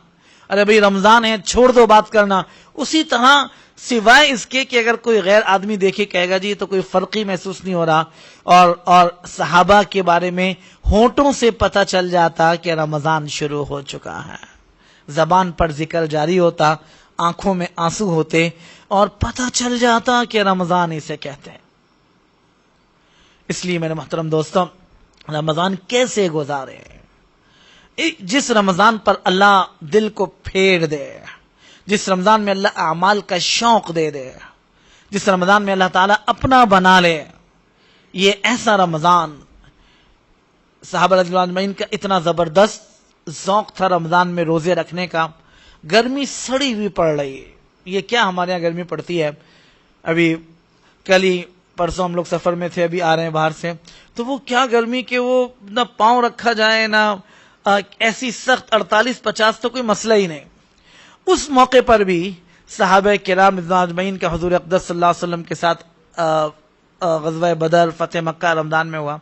B: ارے بھائی رمضان ہے چھوڑ دو بات کرنا. اسی طرح سوائے اس کے کہ اگر کوئی غیر آدمی دیکھے کہے گا جی تو کوئی فرق ہی محسوس نہیں ہو رہا. اور صحابہ کے بارے میں ہونٹوں سے پتہ چل جاتا کہ رمضان شروع ہو چکا ہے، زبان پر ذکر جاری ہوتا، آنکھوں میں آنسو ہوتے اور پتہ چل جاتا کہ رمضان اسے کہتے ہیں. اس لیے میرے محترم دوستوں، رمضان کیسے گزارے؟ جس رمضان پر اللہ دل کو پھیر دے، جس رمضان میں اللہ اعمال کا شوق دے دے، جس رمضان میں اللہ تعالیٰ اپنا بنا لے، یہ ایسا رمضان. صحابہ رضی اللہ عنہ اجمعین کا اتنا زبردست ذوق تھا رمضان میں روزے رکھنے کا. گرمی سڑی ہوئی پڑ رہی ہے، یہ کیا ہمارے یہاں گرمی پڑتی ہے. ابھی کل ہی پرسوں ہم لوگ سفر میں تھے، ابھی آ رہے ہیں باہر سے، تو وہ کیا گرمی کہ وہ نہ پاؤں رکھا جائے، نہ ایسی سخت 48-50 تو کوئی مسئلہ ہی نہیں. اس موقع پر بھی صحابہ کرام رضوان اجمعین کا حضور اقدس صلی اللہ علیہ وسلم کے ساتھ غزوہ بدر، فتح مکہ رمضان میں ہوا.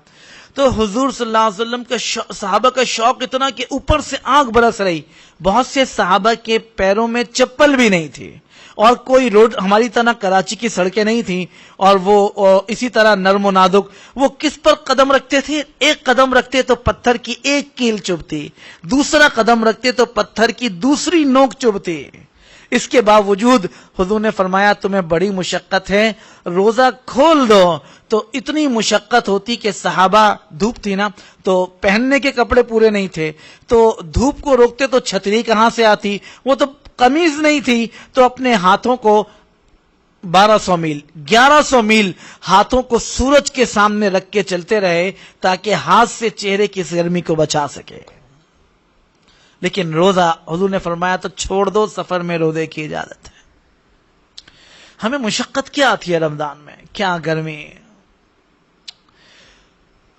B: تو حضور صلی اللہ علیہ وسلم کا صحابہ کا شوق اتنا کہ اوپر سے آنکھ برس رہی. بہت سے صحابہ کے پیروں میں چپل بھی نہیں تھی، اور کوئی روڈ ہماری طرح کراچی کی سڑکیں نہیں تھیں، اور وہ اسی طرح نرم و نازک. وہ کس پر قدم رکھتے تھے؟ ایک قدم رکھتے تو پتھر کی ایک کیل چبھتی، دوسرا قدم رکھتے تو پتھر کی دوسری نوک چبھتی. اس کے باوجود حضور نے فرمایا تمہیں بڑی مشقت ہے، روزہ کھول دو. تو اتنی مشقت ہوتی کہ صحابہ، دھوپ تھی نا تو پہننے کے کپڑے پورے نہیں تھے، تو دھوپ کو روکتے تو چھتری کہاں سے آتی، وہ تو قمیض نہیں تھی، تو اپنے ہاتھوں کو 1200 میل 1100 میل ہاتھوں کو سورج کے سامنے رکھ کے چلتے رہے تاکہ ہاتھ سے چہرے کی اس گرمی کو بچا سکے. لیکن روزہ حضور نے فرمایا تو چھوڑ دو، سفر میں روزے کی اجازت ہے. ہمیں مشقت کیا آتی ہے رمضان میں، کیا گرمی.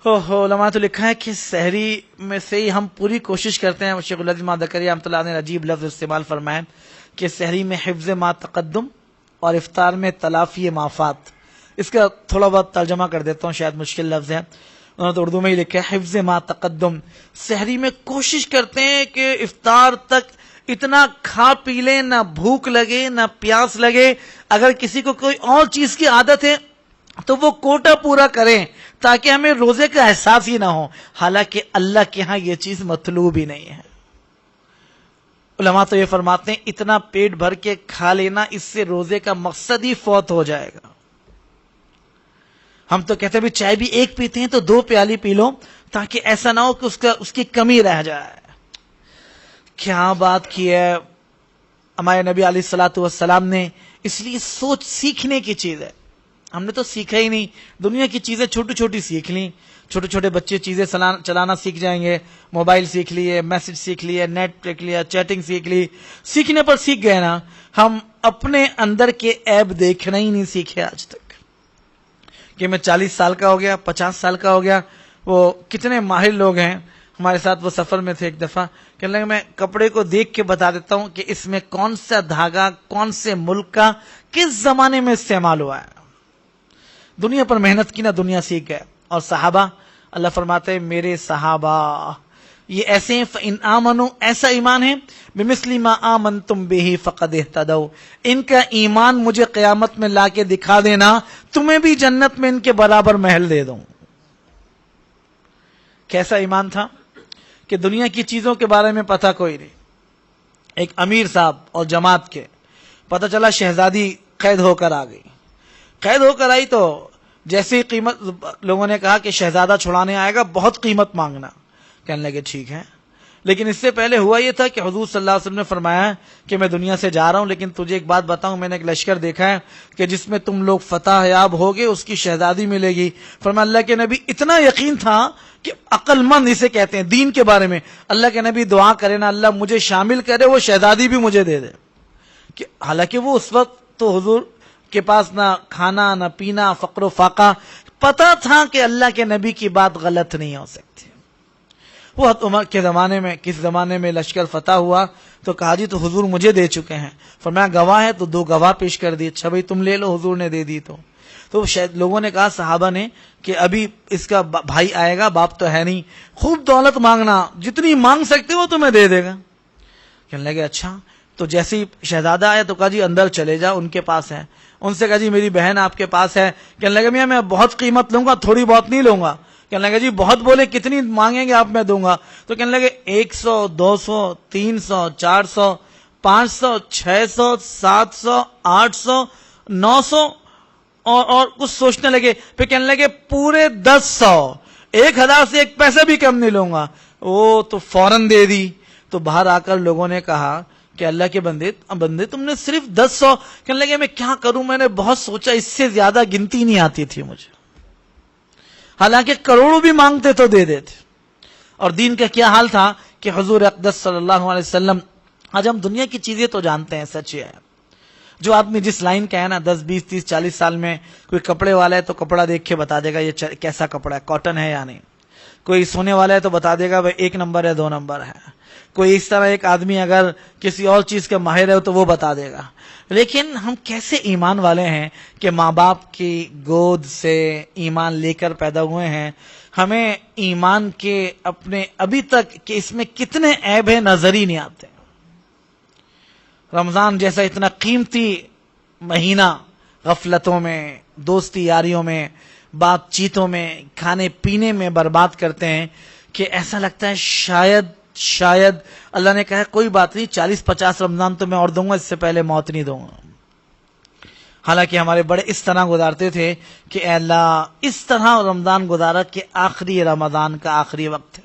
B: علماء تو لکھا ہے کہ سحری میں سے ہی ہم پوری کوشش کرتے ہیں. شیخ العزیز مادکری رحمۃ اللہ نے عجیب لفظ استعمال فرمایا کہ سحری میں حفظ ما تقدم اور افطار میں تلافی ما فات. اس کا تھوڑا بہت ترجمہ کر دیتا ہوں، شاید مشکل لفظ ہے. انہوں نے تو اردو میں ہی لکھا ہے حفظ ما تقدم. سحری میں کوشش کرتے ہیں کہ افطار تک اتنا کھا پی لیں، نہ بھوک لگے نہ پیاس لگے. اگر کسی کو کوئی اور چیز کی عادت ہے تو وہ کوٹا پورا کریں تاکہ ہمیں روزے کا احساس ہی نہ ہو. حالانکہ اللہ کے ہاں یہ چیز مطلوب ہی نہیں ہے. علماء تو یہ فرماتے ہیں اتنا پیٹ بھر کے کھا لینا، اس سے روزے کا مقصد ہی فوت ہو جائے گا. ہم تو کہتے ہیں بھی چائے بھی ایک پیتے ہیں تو 2 پیالی پی لو تاکہ ایسا نہ ہو کہ اس کی کمی رہ جائے. کیا بات کی ہے ہمارے نبی علیہ الصلوۃ والسلام نے. اس لیے سوچ سیکھنے کی چیز ہے. ہم نے تو سیکھا ہی نہیں، دنیا کی چیزیں چھوٹی چھوٹی سیکھ لیں. چھوٹے چھوٹے بچے چیزیں چلانا سیکھ جائیں گے، موبائل سیکھ لیے، میسج سیکھ لیے، نیٹ دیکھ لیا، چیٹنگ سیکھ لی. سیکھنے پر سیکھ گئے نا. ہم اپنے اندر کے عیب دیکھنا ہی نہیں سیکھے آج تک. کہ میں 40 سال کا ہو گیا، 50 سال کا ہو گیا. وہ کتنے ماہر لوگ ہیں ہمارے ساتھ، وہ سفر میں تھے ایک دفعہ، کہ لگا میں کپڑے کو دیکھ کے بتا دیتا ہوں کہ اس میں کون سا دھاگا کون سے ملک کا کس زمانے میں استعمال ہوا ہے. دنیا پر محنت کی نا، دنیا سیکھ گئے. اور صحابہ، اللہ فرماتے ہیں میرے صحابہ یہ ایسے ہیں، فَإِنْ آمَنُوا، ایسا ایمان ہے، بِمِثْلِ مَا آمَنْتُمْ بِهِ فَقَدْ اهْتَدَوْا، ان کا ایمان مجھے قیامت میں لا کے دکھا دینا، تمہیں بھی جنت میں ان کے برابر محل دے دوں. کیسا ایمان تھا کہ دنیا کی چیزوں کے بارے میں پتہ کوئی نہیں. ایک امیر صاحب اور جماعت کے پتہ چلا شہزادی قید ہو کر آ گئی. قید ہو کر آئی تو جیسے ہی قیمت، لوگوں نے کہا کہ شہزادہ چھڑانے آئے گا، بہت قیمت مانگنا. کہنے لگے ٹھیک ہے. لیکن اس سے پہلے ہوا یہ تھا کہ حضور صلی اللہ علیہ وسلم نے فرمایا کہ میں دنیا سے جا رہا ہوں، لیکن تجھے ایک بات بتاؤں، میں نے ایک لشکر دیکھا ہے کہ جس میں تم لوگ فتح یاب ہوگے، اس کی شہزادی ملے گی. فرمایا اللہ کے نبی اتنا یقین تھا کہ عقل مند اسے کہتے ہیں دین کے بارے میں. اللہ کے نبی دعا کرے نا اللہ مجھے شامل کرے، وہ شہزادی بھی مجھے دے دے. کہ حالانکہ وہ اس وقت تو حضور کے پاس نہ کھانا نہ پینا، فقر و فاقہ. پتا تھا کہ اللہ کے نبی کی بات غلط نہیں ہو سکتی. وہ عمر کے زمانے میں، کس زمانے میں لشکر فتح ہوا تو کہا جی تو حضور مجھے دے چکے ہیں. فرمایا گواہ ہے تو 2 گواہ پیش کر دی. اچھا بھائی تم لے لو، حضور نے دے دی. تو تو شاید لوگوں نے کہا صحابہ نے کہ ابھی اس کا بھائی آئے گا، باپ تو ہے نہیں، خوب دولت مانگنا، جتنی مانگ سکتے ہو تمہیں دے دے گا. کہنے لگے اچھا. تو جیسے ہی شہزادہ آیا تو کہا جی اندر چلے جا، ان کے پاس ہے. ان سے کہا جی میری بہن آپ کے پاس ہے. کہنے لگے میاں میں بہت قیمت لوں گا، تھوڑی بہت نہیں لوں گا. کہنے لگے جی بہت بولے، کتنی مانگیں گے آپ میں دوں گا. تو کہنے لگے 100 200 300 400 500 600 700 800 900 اور کچھ سوچنے لگے. پھر کہنے لگے پورے 1000 1000 سے ایک پیسہ بھی کم نہیں لوں گا. وہ تو فوراً دے دی. تو باہر آ کر لوگوں نے کہا کہ اللہ کے بندے تم نے صرف 1000. کہنے لگے میں کیا کروں، میں نے بہت سوچا، اس سے زیادہ گنتی نہیں آتی تھی مجھے، حالانکہ کروڑوں بھی مانگتے تو دے دیتے. اور دین کا کیا حال تھا کہ حضور اقدس صلی اللہ علیہ وسلم، آج ہم دنیا کی چیزیں تو جانتے ہیں، سچ یہ ہے، جو آدمی جس لائن کا ہے نا 10 20 30 40 سال میں، کوئی کپڑے والا ہے تو کپڑا دیکھ کے بتا دے گا یہ کیسا کپڑا ہے، کاٹن ہے یا نہیں. کوئی سونے والا ہے تو بتا دے گا بھائی 1 نمبر ہے 2 نمبر ہے. کوئی اس طرح ایک آدمی اگر کسی اور چیز کا ماہر ہے تو وہ بتا دے گا. لیکن ہم کیسے ایمان والے ہیں کہ ماں باپ کی گود سے ایمان لے کر پیدا ہوئے ہیں. ہمیں ایمان کے اپنے ابھی تک کہ اس میں کتنے عیب ہیں نظر ہی نہیں آتے. رمضان جیسا اتنا قیمتی مہینہ غفلتوں میں، دوستی یاریوں میں، بات چیتوں میں، کھانے پینے میں برباد کرتے ہیں کہ ایسا لگتا ہے شاید اللہ نے کہا کوئی بات نہیں 40-50 رمضان تو میں اور دوں گا، اس سے پہلے موت نہیں دوں گا. حالانکہ ہمارے بڑے اس طرح گزارتے تھے کہ اے اللہ اس طرح رمضان گزارا کہ آخری رمضان کا آخری وقت ہے.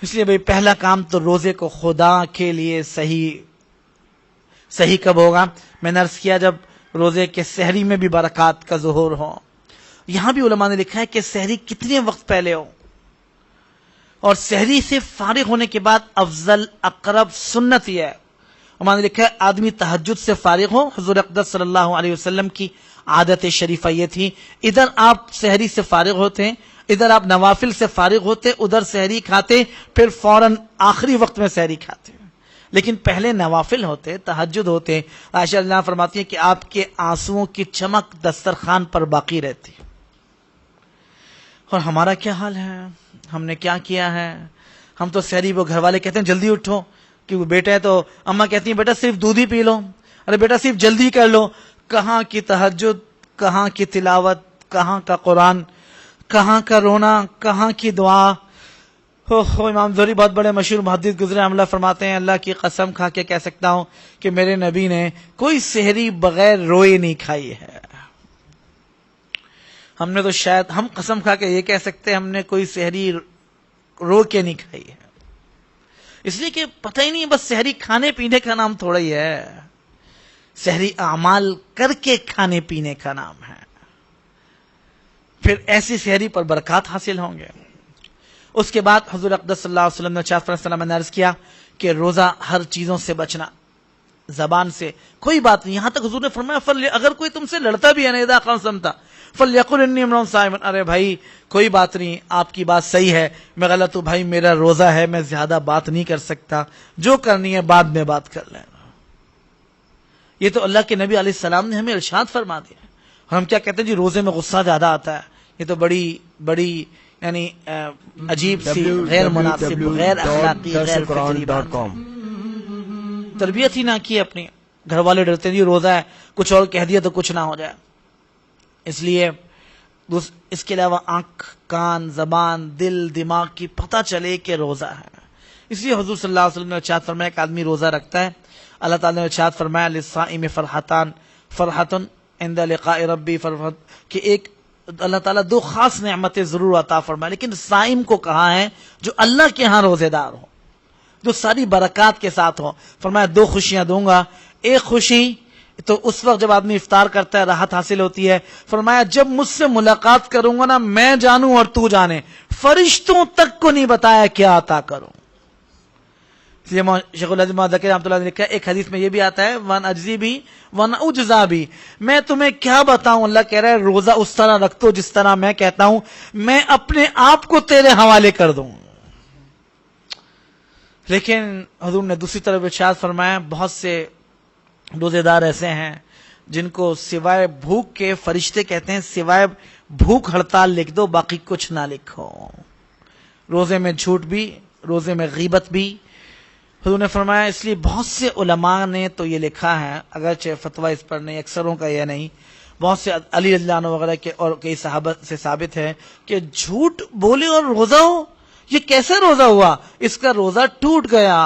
B: اس لیے بھائی پہلا کام تو روزے کو خدا کے لیے صحیح کب ہوگا؟ میں نے عرض کیا جب روزے کے سحری میں بھی برکات کا ظہور ہو. یہاں بھی علماء نے لکھا ہے کہ سحری کتنے وقت پہلے ہو، اور سحری سے فارغ ہونے کے بعد افضل اقرب سنت یہ ہے. علماء نے لکھا ہے آدمی تہجد سے فارغ ہو. حضور اقدس صلی اللہ علیہ وسلم کی عادت شریفہ یہ تھی، ادھر آپ سحری سے فارغ ہوتے، ادھر آپ نوافل سے فارغ ہوتے، ادھر سحری کھاتے، پھر فوراً آخری وقت میں سحری کھاتے. لیکن پہلے نوافل ہوتے، تہجد ہوتے. عائشہ اللہ فرماتی ہے کہ آپ کے آنسوؤں کی چمک دسترخوان پر باقی رہتی. اور ہمارا کیا حال ہے؟ ہم نے کیا کیا ہے؟ ہم تو سحری، وہ گھر والے کہتے ہیں جلدی اٹھو، کہ وہ بیٹا ہے تو اماں کہتی ہیں بیٹا صرف دودھ ہی پی لو، ارے بیٹا صرف جلدی کر لو. کہاں کی تہجد، کہاں کی تلاوت، کہاں کا قرآن، کہاں کا رونا، کہاں کی دعا. امام زہری بہت بڑے مشہور محدث گزرے عملہ فرماتے ہیں اللہ کی قسم کھا کے کہہ سکتا ہوں کہ میرے نبی نے کوئی سحری بغیر روئے نہیں کھائی ہے. ہم نے تو شاید ہم قسم کھا کے یہ کہہ سکتے ہیں ہم نے کوئی سحری رو کے نہیں کھائی ہے، اس لیے کہ پتہ ہی نہیں، بس سحری کھانے پینے کا نام تھوڑا ہی ہے، سحری اعمال کر کے کھانے پینے کا نام ہے. پھر ایسی سحری پر برکات حاصل ہوں گے. اس کے بعد حضور اقدس صلی اللہ علیہ وسلم نے چار نے عرض کیا کہ روزہ ہر چیزوں سے بچنا، زبان سے کوئی بات نہیں. یہاں تک حضور نے فرمایا اگر کوئی تم سے لڑتا بھی ہے نا اذا خاصمت فلیقل انی امرؤ صائم، ارے بھائی کوئی بات نہیں، آپ کی بات صحیح ہے، میں غلط ہوں بھائی، میرا روزہ ہے، میں زیادہ بات نہیں کر سکتا، جو کرنی ہے بعد میں بات کر لینا. یہ تو اللہ کے نبی علیہ السلام نے ہمیں ارشاد فرما دیا. اور ہم کیا کہتے ہیں جی روزے میں غصہ زیادہ آتا ہے. یہ تو بڑی یعنی عجیب سی غیر مناسب، غیر اخلاقی، غیر فکری بات. تربیت ہی نہ کی اپنی. گھر والے ڈرتے ہیں جی روزہ ہے، کچھ اور کہہ دیا تو کچھ نہ ہو جائے. اس لیے اس کے علاوہ آنکھ، کان، زبان، دل، دماغ کی پتہ چلے کہ روزہ ہے. اس لیے حضور صلی اللہ علیہ وسلم نے ارشاد فرمایا کہ آدمی روزہ رکھتا ہے، اللہ تعالیٰ نے ارشاد فرمایا للصائم فرحتان، فرحۃ عند لقاء ربی، کہ ایک اللہ تعالیٰ دو خاص نعمتیں ضرور عطا فرمائے، لیکن صائم کو کہا ہے جو اللہ کے ہاں روزے دار ہو، جو ساری برکات کے ساتھ ہو. فرمایا دو خوشیاں دوں گا. ایک خوشی تو اس وقت جب آدمی افطار کرتا ہے راحت حاصل ہوتی ہے. فرمایا جب مجھ سے ملاقات کروں گا نا، میں جانوں اور تو جانے، فرشتوں تک کو نہیں بتایا کیا عطا کروں. اس لیے شیخ العظیم ذکر رحمۃ اللہ نے لکھا ہے ایک حدیث میں یہ بھی آتا ہے ون اجزی بھی ون اجزا بھی، میں تمہیں کیا بتاؤں. اللہ کہہ رہا ہے روزہ اس طرح رکھ دو جس طرح میں کہتا ہوں، میں اپنے آپ کو تیرے حوالے کر دوں. لیکن حضور نے دوسری طرف ارشاد فرمایا بہت سے روزے دار ایسے ہیں جن کو سوائے بھوک کے فرشتے کہتے ہیں سوائے بھوک ہڑتال لکھ دو، باقی کچھ نہ لکھو. روزے میں جھوٹ بھی، روزے میں غیبت بھی. حضور نے فرمایا، اس لیے بہت سے علماء نے تو یہ لکھا ہے، اگرچہ فتویٰ اس پر نہیں، اکثروں کا یہ نہیں، بہت سے علی رضی اللہ عنہ وغیرہ کے اور کئی صحابہ سے ثابت ہے کہ جھوٹ بولے اور روزہ ہو، یہ کیسے روزہ ہوا؟ اس کا روزہ ٹوٹ گیا.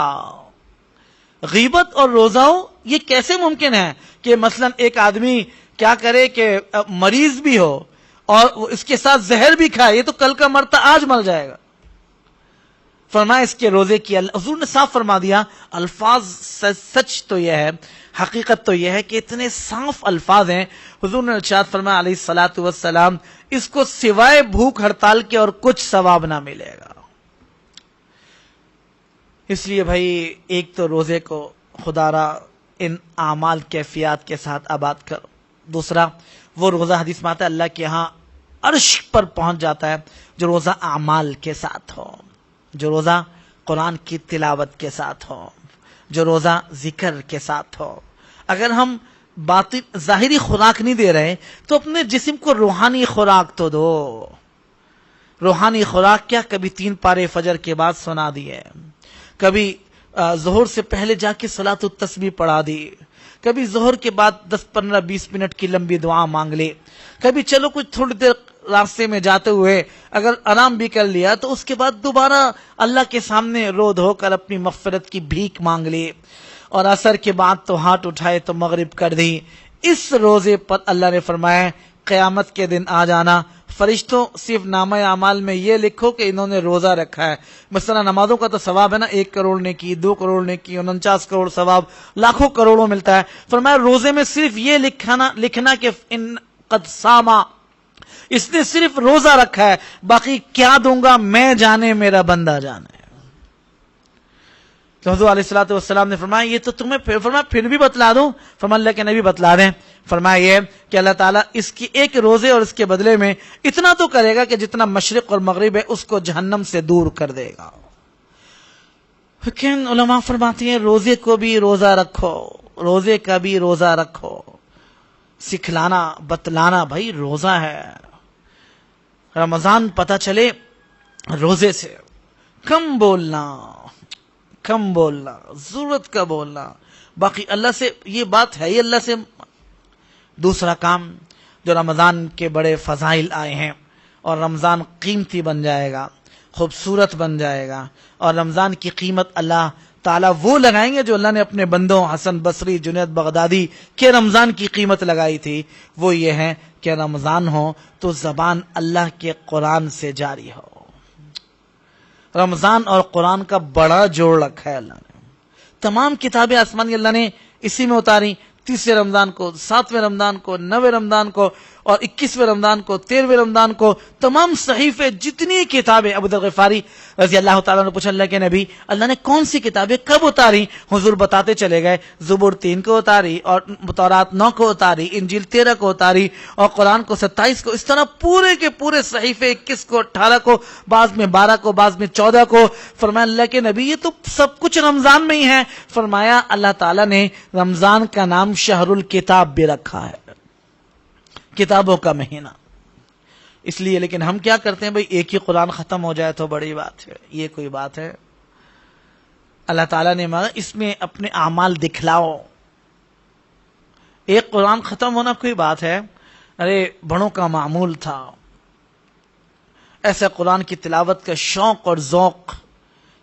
B: غیبت اور روزہ ہو، یہ کیسے ممکن ہے کہ مثلا ایک آدمی کیا کرے کہ مریض بھی ہو اور اس کے ساتھ زہر بھی کھائے، یہ تو کل کا مرتا آج مر جائے گا. فرمایا اس کے روزے کی حضور نے صاف فرما دیا. الفاظ سچ تو یہ ہے، حقیقت تو یہ ہے کہ اتنے صاف الفاظ ہیں. حضور نے ارشاد فرمایا علیہ الصلوۃ والسلام، اس کو سوائے بھوک ہڑتال کے اور کچھ ثواب نہ ملے گا. اس لیے بھائی ایک تو روزے کو خدا را ان اعمال کیفیات کے ساتھ آباد کرو. دوسرا وہ روزہ حدیث میں آتا ہے اللہ کے ہاں عرش پر پہنچ جاتا ہے جو روزہ اعمال کے ساتھ ہو، جو روزہ قرآن کی تلاوت کے ساتھ ہو، جو روزہ ذکر کے ساتھ ہو. اگر ہم باطن ظاہری خوراک نہیں دے رہے تو اپنے جسم کو روحانی خوراک تو دو. روحانی خوراک کیا؟ کبھی 3 پارے فجر کے بعد سنا دیے، کبھی ظہر سے پہلے جا کے صلاۃ التسبیح پڑھا دی، کبھی ظہر کے بعد 10 15 20 منٹ کی لمبی دعا مانگ لی، کبھی چلو کچھ تھوڑی دیر راستے میں جاتے ہوئے اگر آرام بھی کر لیا تو اس کے بعد دوبارہ اللہ کے سامنے رو دھو کر اپنی مغفرت کی بھیک مانگ لی، اور عصر کے بعد تو ہاتھ اٹھائے تو مغرب کر دی. اس روزے پر اللہ نے فرمایا قیامت کے دن آ جانا، فرشتوں صرف نامہ اعمال میں یہ لکھو کہ انہوں نے روزہ رکھا ہے. مثلا نمازوں کا تو ثواب ہے نا، 1 کروڑ نے کی، 2 کروڑ نے کی، 49 کروڑ ثواب، لاکھوں کروڑوں ملتا ہے. فرمایا روزے میں صرف یہ لکھنا کہ ان قد صاما، اس نے صرف روزہ رکھا ہے، باقی کیا دوں گا میں جانے میرا بندہ جانے. تو حضور علیہ الصلوۃ والسلام نے فرمایا یہ تو تمہیں فرمایا پھر بھی بتلا دوں. فرمایا اللہ کے نبی بتلا دیں. فرمایا یہ کہ اللہ تعالیٰ اس کی ایک روزے اور اس کے بدلے میں اتنا تو کرے گا کہ جتنا مشرق اور مغرب ہے اس کو جہنم سے دور کر دے گا. لیکن علماء فرماتے ہیں روزے کو بھی روزہ رکھو، روزے کا بھی روزہ رکھو. سکھلانا بتلانا بھائی روزہ ہے. رمضان پتہ چلے روزے سے. کم بولنا، کم بولنا، ضرورت کا بولنا، باقی اللہ سے یہ بات ہے ہی اللہ سے. دوسرا کام جو رمضان کے بڑے فضائل آئے ہیں اور رمضان قیمتی بن جائے گا، خوبصورت بن جائے گا، اور رمضان کی قیمت اللہ تعالیٰ وہ لگائیں گے جو اللہ نے اپنے بندوں حسن بصری، جنید بغدادی کے رمضان کی قیمت لگائی تھی. وہ یہ ہے کہ رمضان ہو تو زبان اللہ کے قرآن سے جاری ہو. رمضان اور قرآن کا بڑا جوڑ رکھا ہے اللہ نے. تمام کتابیں آسمانی اللہ نے اسی میں اتاری. 30 رمضان کو، 7 رمضان کو، 9 رمضان کو، اور 21 رمضان کو، 13 رمضان کو، تمام صحیفے جتنی کتابیں. ابو ذر غفاری رضی اللہ تعالیٰ نے پوچھا اللہ کے نبی اللہ نے کون سی کتابیں کب اتاری؟ حضور بتاتے چلے گئے زبور 3 کو اتاری، اور تورات 9 کو اتاری، انجیل 13 کو اتاری، اور قرآن کو 27 کو. اس طرح پورے کے پورے صحیفے 21 کو، 18 کو، بعض میں 12 کو، بعض میں 14 کو. فرمایا اللہ کے نبی یہ تو سب کچھ رمضان میں ہی ہے. فرمایا اللہ تعالیٰ نے رمضان کا نام شہر الکتاب بھی رکھا ہے، کتابوں کا مہینہ. اس لیے لیکن ہم کیا کرتے ہیں بھئی ایک ہی قرآن ختم ہو جائے تو بڑی بات ہے. یہ کوئی بات ہے؟ اللہ تعالیٰ نے مانگا اس میں اپنے اعمال دکھلاؤ. ایک قرآن ختم ہونا کوئی بات ہے؟ ارے بڑوں کا معمول تھا. ایسے قرآن کی تلاوت کا شوق اور ذوق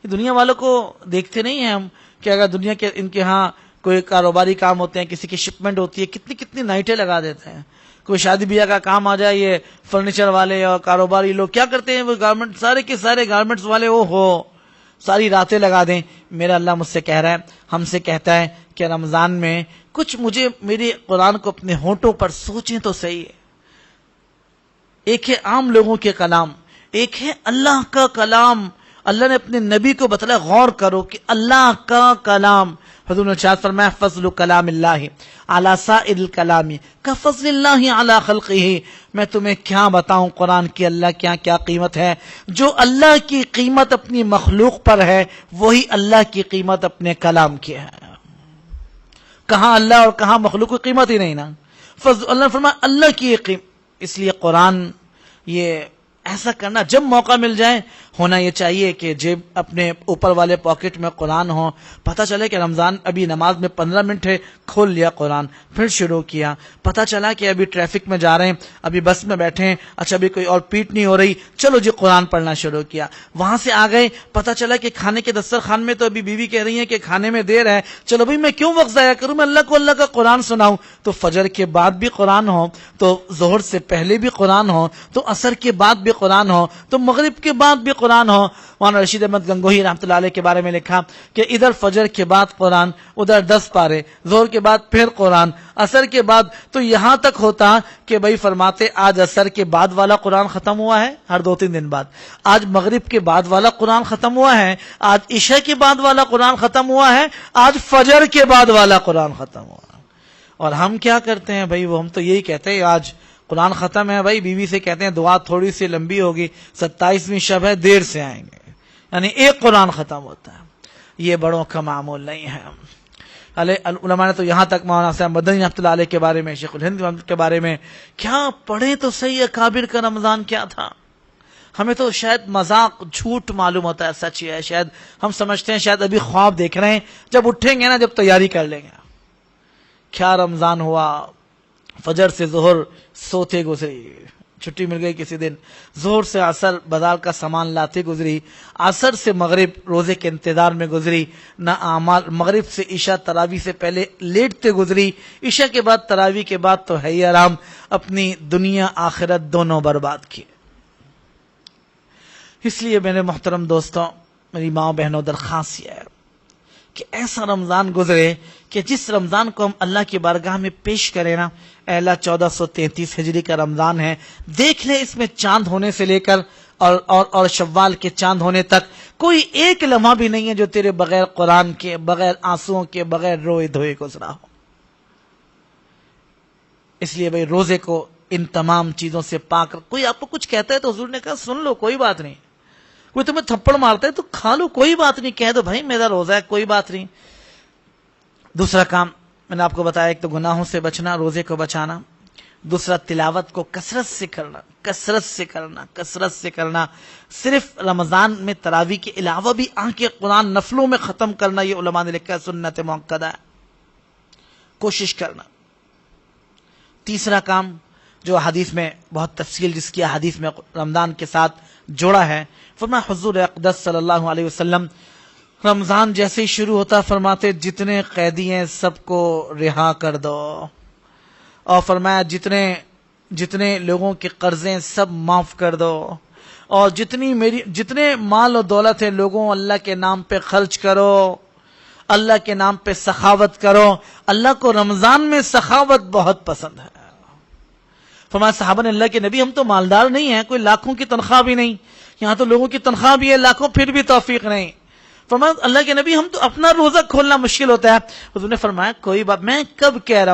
B: یہ دنیا والوں کو دیکھتے نہیں ہیں ہم کہ اگر دنیا کے ان کے ہاں کوئی کاروباری کام ہوتے ہیں، کسی کی شپمنٹ ہوتی ہے، کتنی کتنی نائٹیں لگا دیتے ہیں. کوئی شادی بیاہ کا کام آ جائے، یہ فرنیچر والے اور کاروباری لوگ کیا کرتے ہیں، وہ گارمنٹ سارے کے سارے گارمنٹس والے وہ ہو ساری راتیں لگا دیں. میرا اللہ مجھ سے کہہ رہا ہے، ہم سے کہتا ہے کہ رمضان میں کچھ مجھے میرے قرآن کو اپنے ہونٹوں پر سوچیں تو صحیح ہے. ایک ہے عام لوگوں کے کلام، ایک ہے اللہ کا کلام. اللہ نے اپنے نبی کو بتایا غور کرو کہ اللہ کا کلام. حضور نے ارشاد فرمایا فضل کلام اللہ علی سائر الکلام کفضل اللہ علی خلقہ. میں تمہیں کیا بتاؤں قرآن کی اللہ کیا کیا قیمت ہے. جو اللہ کی قیمت اپنی مخلوق پر ہے وہی اللہ کی قیمت اپنے کلام کی ہے. کہاں اللہ اور کہاں مخلوق کی قیمت ہی نہیں نا. اللہ نے فرمایا اللہ کی یقین. اس لیے قرآن یہ ایسا کرنا جب موقع مل جائے ہونا یہ چاہیے کہ جیب اپنے اوپر والے پاکٹ میں قرآن ہو. پتہ چلے کہ رمضان ابھی نماز میں 15 منٹ ہے, کھول لیا قرآن, پھر شروع کیا. پتہ چلا کہ ابھی ٹریفک میں جا رہے ہیں, ابھی بس میں بیٹھے ہیں, اچھا ابھی کوئی اور پیٹ نہیں ہو رہی, چلو جی قرآن پڑھنا شروع کیا. وہاں سے آ گئے, پتہ چلا کہ کھانے کے دسترخوان میں تو ابھی بیوی کہہ رہی ہے کہ کھانے میں دیر ہے, چلو بھائی میں کیوں وقت ضائع کروں, میں اللہ کو اللہ کا قرآن سناؤں. تو فجر کے بعد بھی قرآن ہو, تو ظہر سے پہلے بھی قرآن ہو, تو عصر کے بعد بھی قرآن ہو, تو مغرب کے بعد بھی قرآن ہو. مولانا رشید احمد گنگوہی رحمۃ اللہ علیہ کے بارے میں لکھا کہ ادھر فجر کے بعد قرآن, ادھر 10 پارے, ظہر کے بعد پھر قرآن, عصر کے بعد, تو یہاں تک ہوتا کہ بھائی فرماتے آج عصر کے بعد والا قرآن ختم ہوا ہے, ہر 2-3 دن بعد, آج مغرب کے بعد والا قرآن ختم ہوا ہے, آج عشاء کے بعد والا قرآن ختم ہوا ہے, آج فجر کے بعد والا قرآن ختم ہوا. اور ہم کیا کرتے ہیں بھائی, وہ ہم تو یہی کہتے ہیں آج قرآن ختم ہے بھائی, بیوی سے کہتے ہیں دعا تھوڑی سی لمبی ہوگی, 27ویں شب ہے, دیر سے آئیں گے, یعنی ایک قرآن ختم ہوتا ہے. یہ بڑوں کا معمول نہیں ہے. علماء نے تو یہاں تک مولانا صاحب مدنی رحمۃ اللہ علیہ کے بارے میں, شیخ الہند کے بارے میں, کیا پڑھیں تو صحیح اکابر کا رمضان کیا تھا. ہمیں تو شاید مذاق جھوٹ معلوم ہوتا ہے, سچ ہے شاید ہم سمجھتے ہیں شاید ابھی خواب دیکھ رہے ہیں, جب اٹھیں گے نا, جب تیاری کر لیں گے. کیا رمضان ہوا, فجر سے ظہر سوتے گزری, چھٹی مل گئی کسی دن, ظہر سے عصر بازار کا سامان لاتے گزری, عصر سے مغرب روزے کے انتظار میں گزری, نہ اعمال, مغرب سے عشاء تراویح سے پہلے لیٹتے گزری, عشاء کے بعد تراویح کے بعد تو ہے ہی آرام, اپنی دنیا آخرت دونوں برباد کی. اس لیے میرے محترم دوستوں, میری ماں بہنوں, درخواست یہ ہے کہ ایسا رمضان گزرے کہ جس رمضان کو ہم اللہ کی بارگاہ میں پیش کریں نا, اے اللہ 1433 ہجری کا رمضان ہے, دیکھ لیں اس میں چاند ہونے سے لے کر اور شوال کے چاند ہونے تک کوئی ایک لمحہ بھی نہیں ہے جو تیرے بغیر قرآن کے, بغیر آنسوؤں کے, بغیر روئے دھوئے گزرا ہو. اس لیے بھائی روزے کو ان تمام چیزوں سے پاک. کوئی آپ کو کچھ کہتا ہے تو حضور نے کہا سن لو, کوئی بات نہیں. کوئی تمہیں تھپڑ مارتا ہے تو کھا لو, کوئی بات نہیں, کہہ دو بھائی میرا روزہ ہے, کوئی بات نہیں. دوسرا کام میں نے آپ کو بتایا, ایک تو گناہوں سے بچنا, روزے کو بچانا. دوسرا تلاوت کو کثرت سے کرنا, کثرت سے کرنا, کثرت سے کرنا. صرف رمضان میں تراویح کے علاوہ بھی آنکھ قرآن نفلوں میں ختم کرنا, یہ علماء نے لکھا ہے سنت مؤکدہ ہے, کوشش کرنا. تیسرا کام جو حدیث میں بہت تفصیل, جس کی حدیث میں رمضان کے ساتھ جوڑا ہے, فرمایا حضور اقدس صلی اللہ علیہ وسلم رمضان جیسے ہی شروع ہوتا فرماتے جتنے قیدی ہیں سب کو رہا کر دو, اور فرمایا جتنے لوگوں کے قرضیں سب معاف کر دو, اور جتنے مال و دولت ہے لوگوں اللہ کے نام پہ خرچ کرو, اللہ کے نام پہ سخاوت کرو. اللہ کو رمضان میں سخاوت بہت پسند ہے. فرمایا صحابہ نے, اللہ کے نبی ہم تو مالدار نہیں ہیں, کوئی لاکھوں کی تنخواہ بھی نہیں, یہاں تو لوگوں کی تنخواہ بھی ہے لاکھوں, پھر بھی توفیق نہیں. فرمایا اللہ کے نبی ہم تو اپنا روزہ کھولنا مشکل ہوتا ہے. حضور نے فرمایا کوئی بات, میں کب کہہ رہا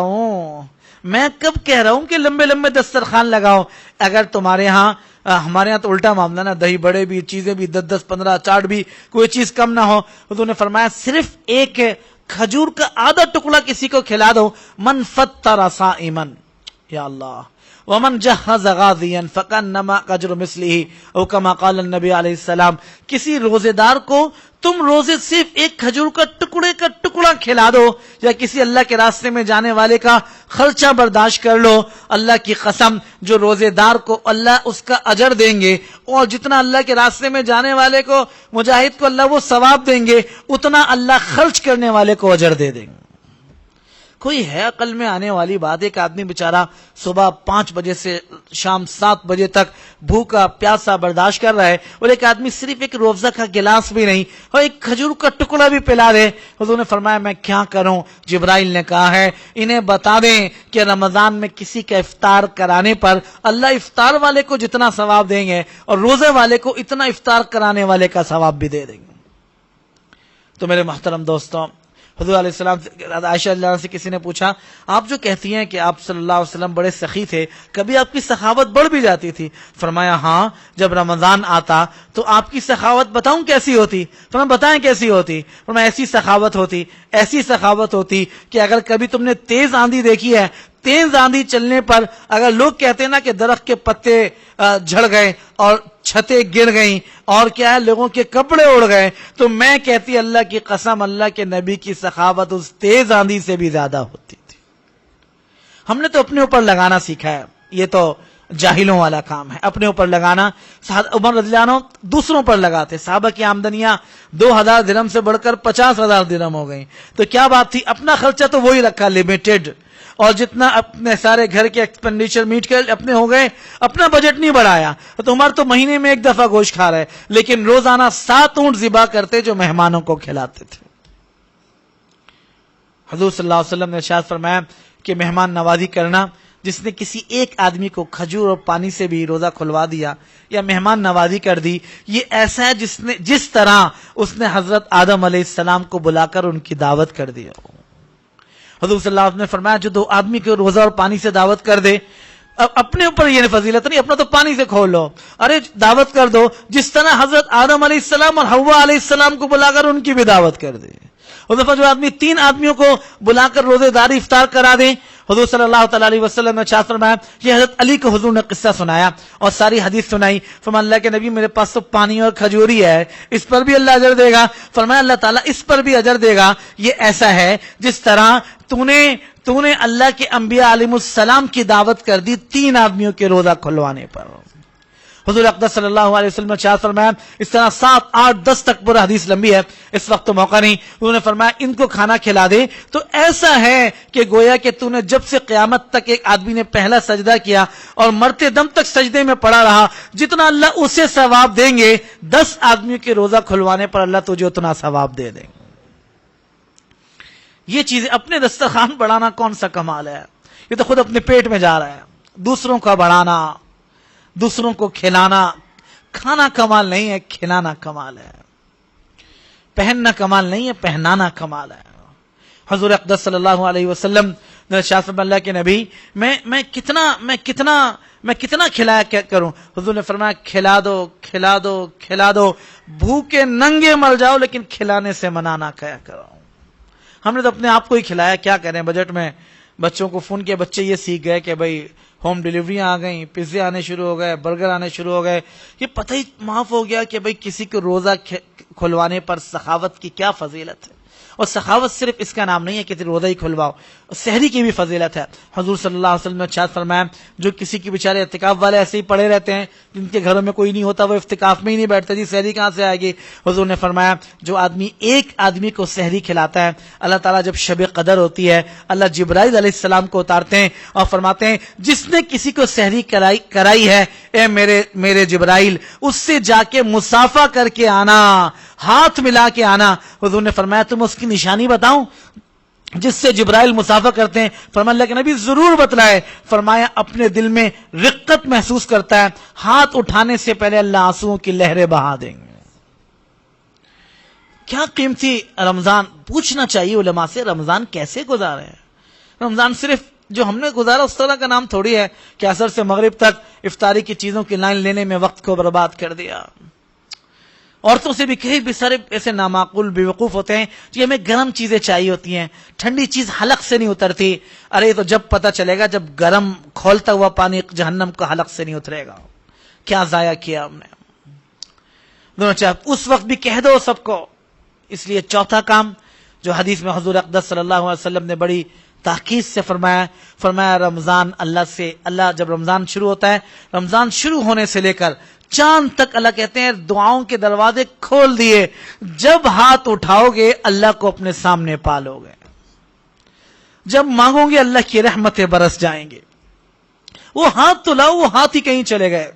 B: ہوں کہ لمبے لمبے دسترخوان لگاؤ. اگر تمہارے ہاں, ہمارے ہاں تو الٹا معاملہ نا, دہی بڑے بھی, چیزیں بھی 10-15 چاٹ بھی, کوئی چیز کم نہ ہو. حضور نے فرمایا صرف ایک کھجور کا آدھا ٹکڑا کسی کو کھلا دو. من فطر صائما, یا اللہ, ومن جہز غازیا فکانما اجر مثلہ او کما قال النبی علیہ السلام. کسی روزے دار کو تم روزے صرف ایک کھجور کا ٹکڑا کھلا دو, یا کسی اللہ کے راستے میں جانے والے کا خرچہ برداشت کر لو, اللہ کی قسم جو روزے دار کو اللہ اس کا اجر دیں گے, اور جتنا اللہ کے راستے میں جانے والے کو, مجاہد کو اللہ وہ ثواب دیں گے, اتنا اللہ خرچ کرنے والے کو اجر دے دیں گے. کوئی ہے عقل میں آنے والی بات؟ ایک آدمی بیچارہ صبح 5 بجے سے شام 7 بجے تک بھوکا پیاسا برداشت کر رہا ہے, اور ایک آدمی صرف ایک روزہ کا گلاس بھی نہیں اور ایک کھجور کا ٹکڑا بھی پلا دے. حضور نے فرمایا میں کیا کروں؟ جبرائیل نے کہا ہے انہیں بتا دیں کہ رمضان میں کسی کا افطار کرانے پر اللہ افطار والے کو جتنا ثواب دیں گے, اور روزے والے کو اتنا افطار کرانے والے کا ثواب بھی دے دیں گے. تو میرے محترم دوستوں, حضور علیہ السلام عائشہ اللہ عنہا سے کسی نے پوچھا آپ جو کہتی ہیں کہ آپ صلی اللہ علیہ وسلم بڑے سخی تھے, کبھی آپ کی سخاوت بڑھ بھی جاتی تھی؟ فرمایا ہاں, جب رمضان آتا تو آپ کی سخاوت بتاؤں کیسی ہوتی؟ فرمایا بتائیں کیسی ہوتی؟ فرمایا ایسی سخاوت ہوتی کہ اگر کبھی تم نے تیز آندھی دیکھی ہے, تیز آندھی چلنے پر اگر لوگ کہتے ہیں نا کہ درخت کے پتے جھڑ گئے اور چھتیں گر گئیں اور کیا ہے لوگوں کے کپڑے اڑ گئے، تو میں کہتی اللہ کی قسم اللہ کے نبی کی سخاوت اس تیز آندھی سے بھی زیادہ ہوتی تھی۔ ہم نے تو اپنے اوپر لگانا سیکھا ہے، یہ تو جاہلوں والا کام ہے، اپنے اوپر لگانا۔ عمر رضی اللہ عنہ دوسروں پر لگاتے، صحابہ کی آمدنیاں 2000 درہم سے بڑھ کر 50,000 درہم ہو گئیں، تو کیا بات تھی، اپنا خرچہ تو وہی رکھا لمیٹڈ، اور جتنا اپنے سارے گھر کے ایکسپینڈیچر میٹ کر اپنے ہو گئے، اپنا بجٹ نہیں بڑھایا۔ تو عمر تو مہینے میں 1 دفعہ گوشت کھا رہے، لیکن روزانہ 7 اونٹ ذبح کرتے جو مہمانوں کو کھلاتے تھے۔ حضور صلی اللہ علیہ وسلم نے ارشاد فرمایا کہ مہمان نوازی کرنا، جس نے کسی ایک آدمی کو کھجور اور پانی سے بھی روزہ کھلوا دیا یا مہمان نوازی کر دی، یہ ایسا ہے جس طرح اس نے حضرت آدم علیہ السلام کو بلا کر ان کی دعوت کر دیا۔ حضور صلی اللہ علیہ وسلم نے فرمایا جو 2 آدمی کو روزہ اور پانی سے دعوت کر دے، اپنے اوپر یہ فضیلت نہیں، اپنا تو پانی سے کھول لو، ارے دعوت کر دو جس طرح حضرت آدم علیہ السلام اور حوا علیہ السلام کو بلا کر ان کی بھی دعوت کر دے۔ اس دفعہ جو آدمی 3 آدمیوں کو بلا کر روزے داری افطار کرا دے، حضور صلی اللہ تعالی علیہ وسلم نے ارشاد فرمایا، یہ حضرت علی کو حضور نے قصہ سنایا اور ساری حدیث سنائی۔ فرمایا اللہ کے نبی میرے پاس تو پانی اور کھجوری ہے، اس پر بھی اللہ اجر دے گا۔ فرمایا اللہ تعالیٰ اس پر بھی اجر دے گا، یہ ایسا ہے جس طرح تو نے اللہ کے انبیاء علیہ السلام کی دعوت کر دی 3 آدمیوں کے روزہ کھلوانے پر۔ حضور اقدس صلی اللہ علیہ وسلم نے ارشاد فرمایا، اس طرح 7، 8، 10 تک پورا حدیث لمبی ہے، اس وقت تو موقع نہیں۔ انہوں نے فرمایا ان کو کھانا کھلا دے تو ایسا ہے کہ گویا کہ تو نے جب سے قیامت تک ایک آدمی نے پہلا سجدہ کیا اور مرتے دم تک سجدے میں پڑا رہا، جتنا اللہ اسے ثواب دیں گے 10 آدمیوں کے روزہ کھلوانے پر اللہ تجھے اتنا ثواب دے دیں گے۔ یہ چیزیں اپنے دسترخوان بڑھانا کون سا کمال ہے، یہ تو خود اپنے پیٹ میں جا رہا ہے۔ دوسروں کا بڑھانا، دوسروں کو کھلانا، کھانا کمال نہیں ہے، کھلانا کمال ہے۔ پہننا کمال نہیں ہے، پہنانا کمال ہے۔ حضور اقدس صلی اللہ علیہ وسلم نے ارشاد فرمایا اللہ کے نبی میں کتنا کھلایا کیا کروں؟ حضور نے فرمایا کھلا دو کھلا دو کھلا دو، بھوکے ننگے مر جاؤ لیکن کھلانے سے منع نہ کیا کرو۔ ہم نے تو اپنے آپ کو ہی کھلایا، کیا کریں، بجٹ میں بچوں کو فون کیا، بچے یہ سیکھ گئے کہ بھائی ہوم ڈیلیوریاں آ گئیں، پیزے آنے شروع ہو گئے، برگر آنے شروع ہو گئے، یہ پتہ ہی معاف ہو گیا کہ بھائی کسی کو روزہ کھلوانے پر سخاوت کی کیا فضیلت ہے۔ اور سخاوت صرف اس کا نام نہیں ہے کہ روزہ ہی کھلواؤ، سحری کی بھی فضیلت ہے۔ حضور صلی اللہ علیہ وسلم نے ارشاد فرمایا جو کسی کے بیچارے اعتکاف والے ایسے ہی پڑے رہتے ہیں، جن کے گھروں میں کوئی نہیں ہوتا، وہ اعتکاف میں ہی نہیں بیٹھتے، جی سحری کہاں سے آئے گی؟ حضور نے فرمایا جو آدمی ایک آدمی کو سحری کھلاتا ہے، اللہ تعالیٰ جب شب قدر ہوتی ہے اللہ جبرائیل علیہ السلام کو اتارتے ہیں اور فرماتے ہیں جس نے کسی کو سحری کرائی ہے، اے میرے جبرائیل اس سے جا کے مصافحہ کر کے آنا، ہاتھ ملا کے آنا۔ حضور نے فرمایا تم اس کی نشانی بتاؤں جس سے جبرائیل مصافحہ کرتے ہیں؟ فرمایا اللہ کے نبی ضرور بتلائے۔ فرمایا اپنے دل میں رقت محسوس کرتا ہے، ہاتھ اٹھانے سے پہلے اللہ آنسوؤں کی لہریں بہا دیں گے۔ کیا قیمتی رمضان، پوچھنا چاہیے علماء سے رمضان کیسے گزارے ہیں۔ رمضان صرف جو ہم نے گزارا اس طرح کا نام تھوڑی ہے کہ عصر سے مغرب تک افطاری کی چیزوں کی لائن لینے میں وقت کو برباد کر دیا۔ عورتوں سے بھی کئی بھی سارے ایسے نامعقول بیوقوف ہوتے ہیں کہ ہمیں گرم چیزیں چاہیے ہوتی ہیں، ٹھنڈی چیز حلق سے نہیں اترتی۔ ارے تو جب پتہ چلے گا جب گرم کھولتا ہوا پانی جہنم کا حلق سے نہیں اترے گا، کیا ضائع کیا ہم نے۔ دونوں چاہے اس وقت بھی کہہ دو سب کو۔ اس لیے چوتھا کام جو حدیث میں حضور اقدس صلی اللہ علیہ وسلم نے بڑی تاکید سے فرمایا رمضان اللہ جب رمضان شروع ہوتا ہے، رمضان شروع ہونے سے لے کر چاند تک اللہ کہتے ہیں دعاؤں کے دروازے کھول دیے، جب ہاتھ اٹھاؤ گے اللہ کو اپنے سامنے پالو گے، جب مانگو گے اللہ کی رحمتیں برس جائیں گے۔ وہ ہاتھ تو لاؤ، وہ ہاتھ ہی کہیں چلے گئے،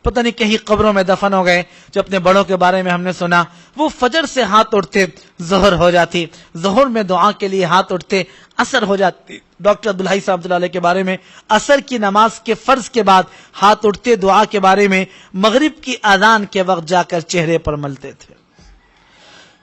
B: پتہ نہیں کہیں قبروں میں دفن ہو گئے۔ جو اپنے بڑوں کے بارے میں ہم نے سنا وہ فجر سے ہاتھ اٹھتے، ظہر ہو جاتی، ظہر میں دعا کے لیے ہاتھ اٹھتے، عصر ہو جاتی۔ ڈاکٹر عبدالحی صاحب اللہ علیہ کے بارے میں عصر کی نماز کے فرض کے بعد ہاتھ اٹھتے دعا کے بارے میں، مغرب کی اذان کے وقت جا کر چہرے پر ملتے تھے۔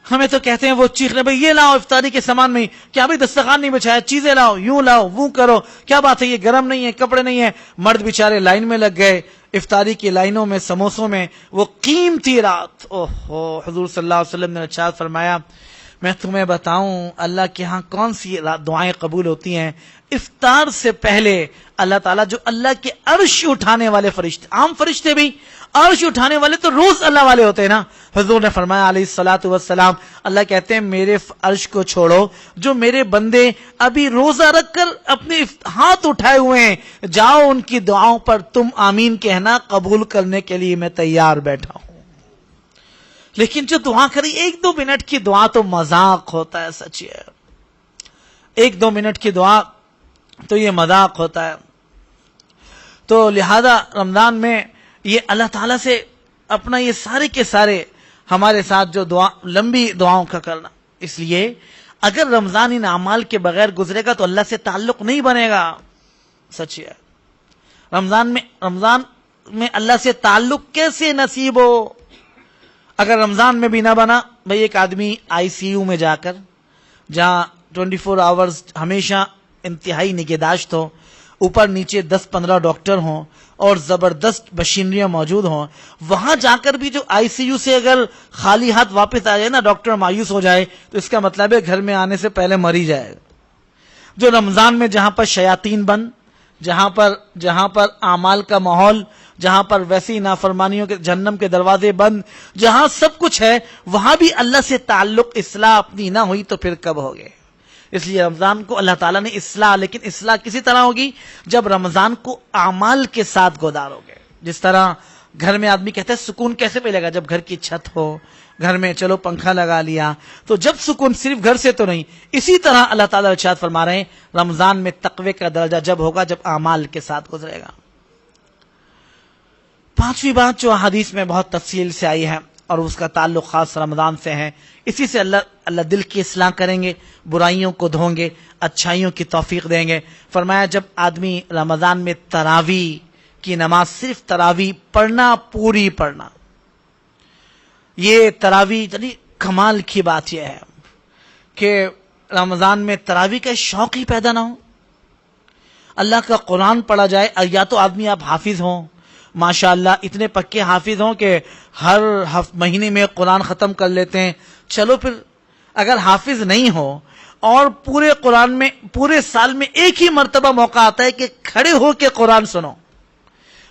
B: ہمیں تو کہتے ہیں وہ چیخ رہے بھائی یہ لاؤ افطاری کے سامان میں، کیا بھائی دسترخوان نہیں بچھایا، چیزیں لاؤ، یوں لاؤ وہ کرو، کیا بات ہے یہ گرم نہیں ہے، کپڑے نہیں ہیں۔ مرد بیچارے لائن میں لگ گئے، افطاری کی لائنوں میں، سموسوں میں، وہ قیمتی رات۔ اوہو، حضور صلی اللہ علیہ وسلم نے ارشاد فرمایا میں تمہیں بتاؤں اللہ کے ہاں کون سی دعائیں قبول ہوتی ہیں؟ افطار سے پہلے اللہ تعالیٰ جو اللہ کے عرش اٹھانے والے فرشتے، عام فرشتے بھی، عرش اٹھانے والے تو روز اللہ والے ہوتے ہیں نا. حضور نے فرمایا علیہ الصلوۃ والسلام، اللہ کہتے ہیں میرے عرش کو چھوڑو، جو میرے بندے ابھی روزہ رکھ کر اپنے ہاتھ اٹھائے ہوئے ہیں، جاؤ ان کی دعاؤں پر تم آمین کہنا، قبول کرنے کے لیے میں تیار بیٹھا ہوں. لیکن جو دعا کری 1-2 منٹ کی دعا تو مذاق ہوتا ہے. سچ ہے، 1-2 منٹ کی دعا تو یہ مذاق ہوتا ہے. تو لہذا رمضان میں یہ اللہ تعالیٰ سے اپنا یہ سارے کے سارے ہمارے ساتھ جو دعا، لمبی دعاؤں کا کرنا. اس لیے اگر رمضان ان اعمال کے بغیر گزرے گا تو اللہ سے تعلق نہیں بنے گا. سچ ہے، رمضان میں اللہ سے تعلق کیسے نصیب ہو؟ اگر رمضان میں بھی نہ بنا، بھئی ایک آدمی آئی سی یو میں جا کر، جہاں 24 آورز ہمیشہ انتہائی نگہداشت ہو، اوپر نیچے 10-15 ڈاکٹر ہوں اور زبردست مشینریاں موجود ہوں، وہاں جا کر بھی جو آئی سی یو سے اگر خالی ہاتھ واپس آ جائے نا، ڈاکٹر مایوس ہو جائے، تو اس کا مطلب ہے گھر میں آنے سے پہلے مر ہی جائے. جو رمضان میں جہاں پر شیاطین بند، جہاں پر اعمال کا ماحول، جہاں پر ویسی نافرمانیوں کے جہنم کے دروازے بند، جہاں سب کچھ ہے، وہاں بھی اللہ سے تعلق، اصلاح اپنی نہ ہوئی تو پھر کب ہوگے؟ اس لیے رمضان کو اللہ تعالیٰ نے اصلاح، لیکن اصلاح کسی طرح ہوگی جب رمضان کو اعمال کے ساتھ گزارو گے. جس طرح گھر میں آدمی کہتا ہے سکون کیسے ملے گا؟ جب گھر کی چھت ہو، گھر میں چلو پنکھا لگا لیا، تو جب سکون صرف گھر سے تو نہیں. اسی طرح اللہ تعالیٰ ارشاد فرما رہے ہیں رمضان میں تقوی کا درجہ جب ہوگا جب اعمال کے ساتھ گزرے گا. 5ویں بات جو حدیث میں بہت تفصیل سے آئی ہے اور اس کا تعلق خاص رمضان سے ہے، اسی سے اللہ دل کی اصلاح کریں گے، برائیوں کو دھویں گے، اچھائیوں کی توفیق دیں گے. فرمایا جب آدمی رمضان میں تراویح کی نماز، صرف تراویح پڑھنا، پوری پڑھنا، یہ تراویح یعنی کمال کی بات یہ ہے کہ رمضان میں تراویح کا شوق ہی پیدا نہ ہو. اللہ کا قرآن پڑھا جائے، یا تو آدمی آپ حافظ ہوں، ماشاءاللہ اتنے پکے حافظ ہوں کہ ہر مہینے میں قرآن ختم کر لیتے ہیں. چلو پھر اگر حافظ نہیں ہو اور پورے قرآن میں پورے سال میں ایک ہی مرتبہ موقع آتا ہے کہ کھڑے ہو کے قرآن سنو،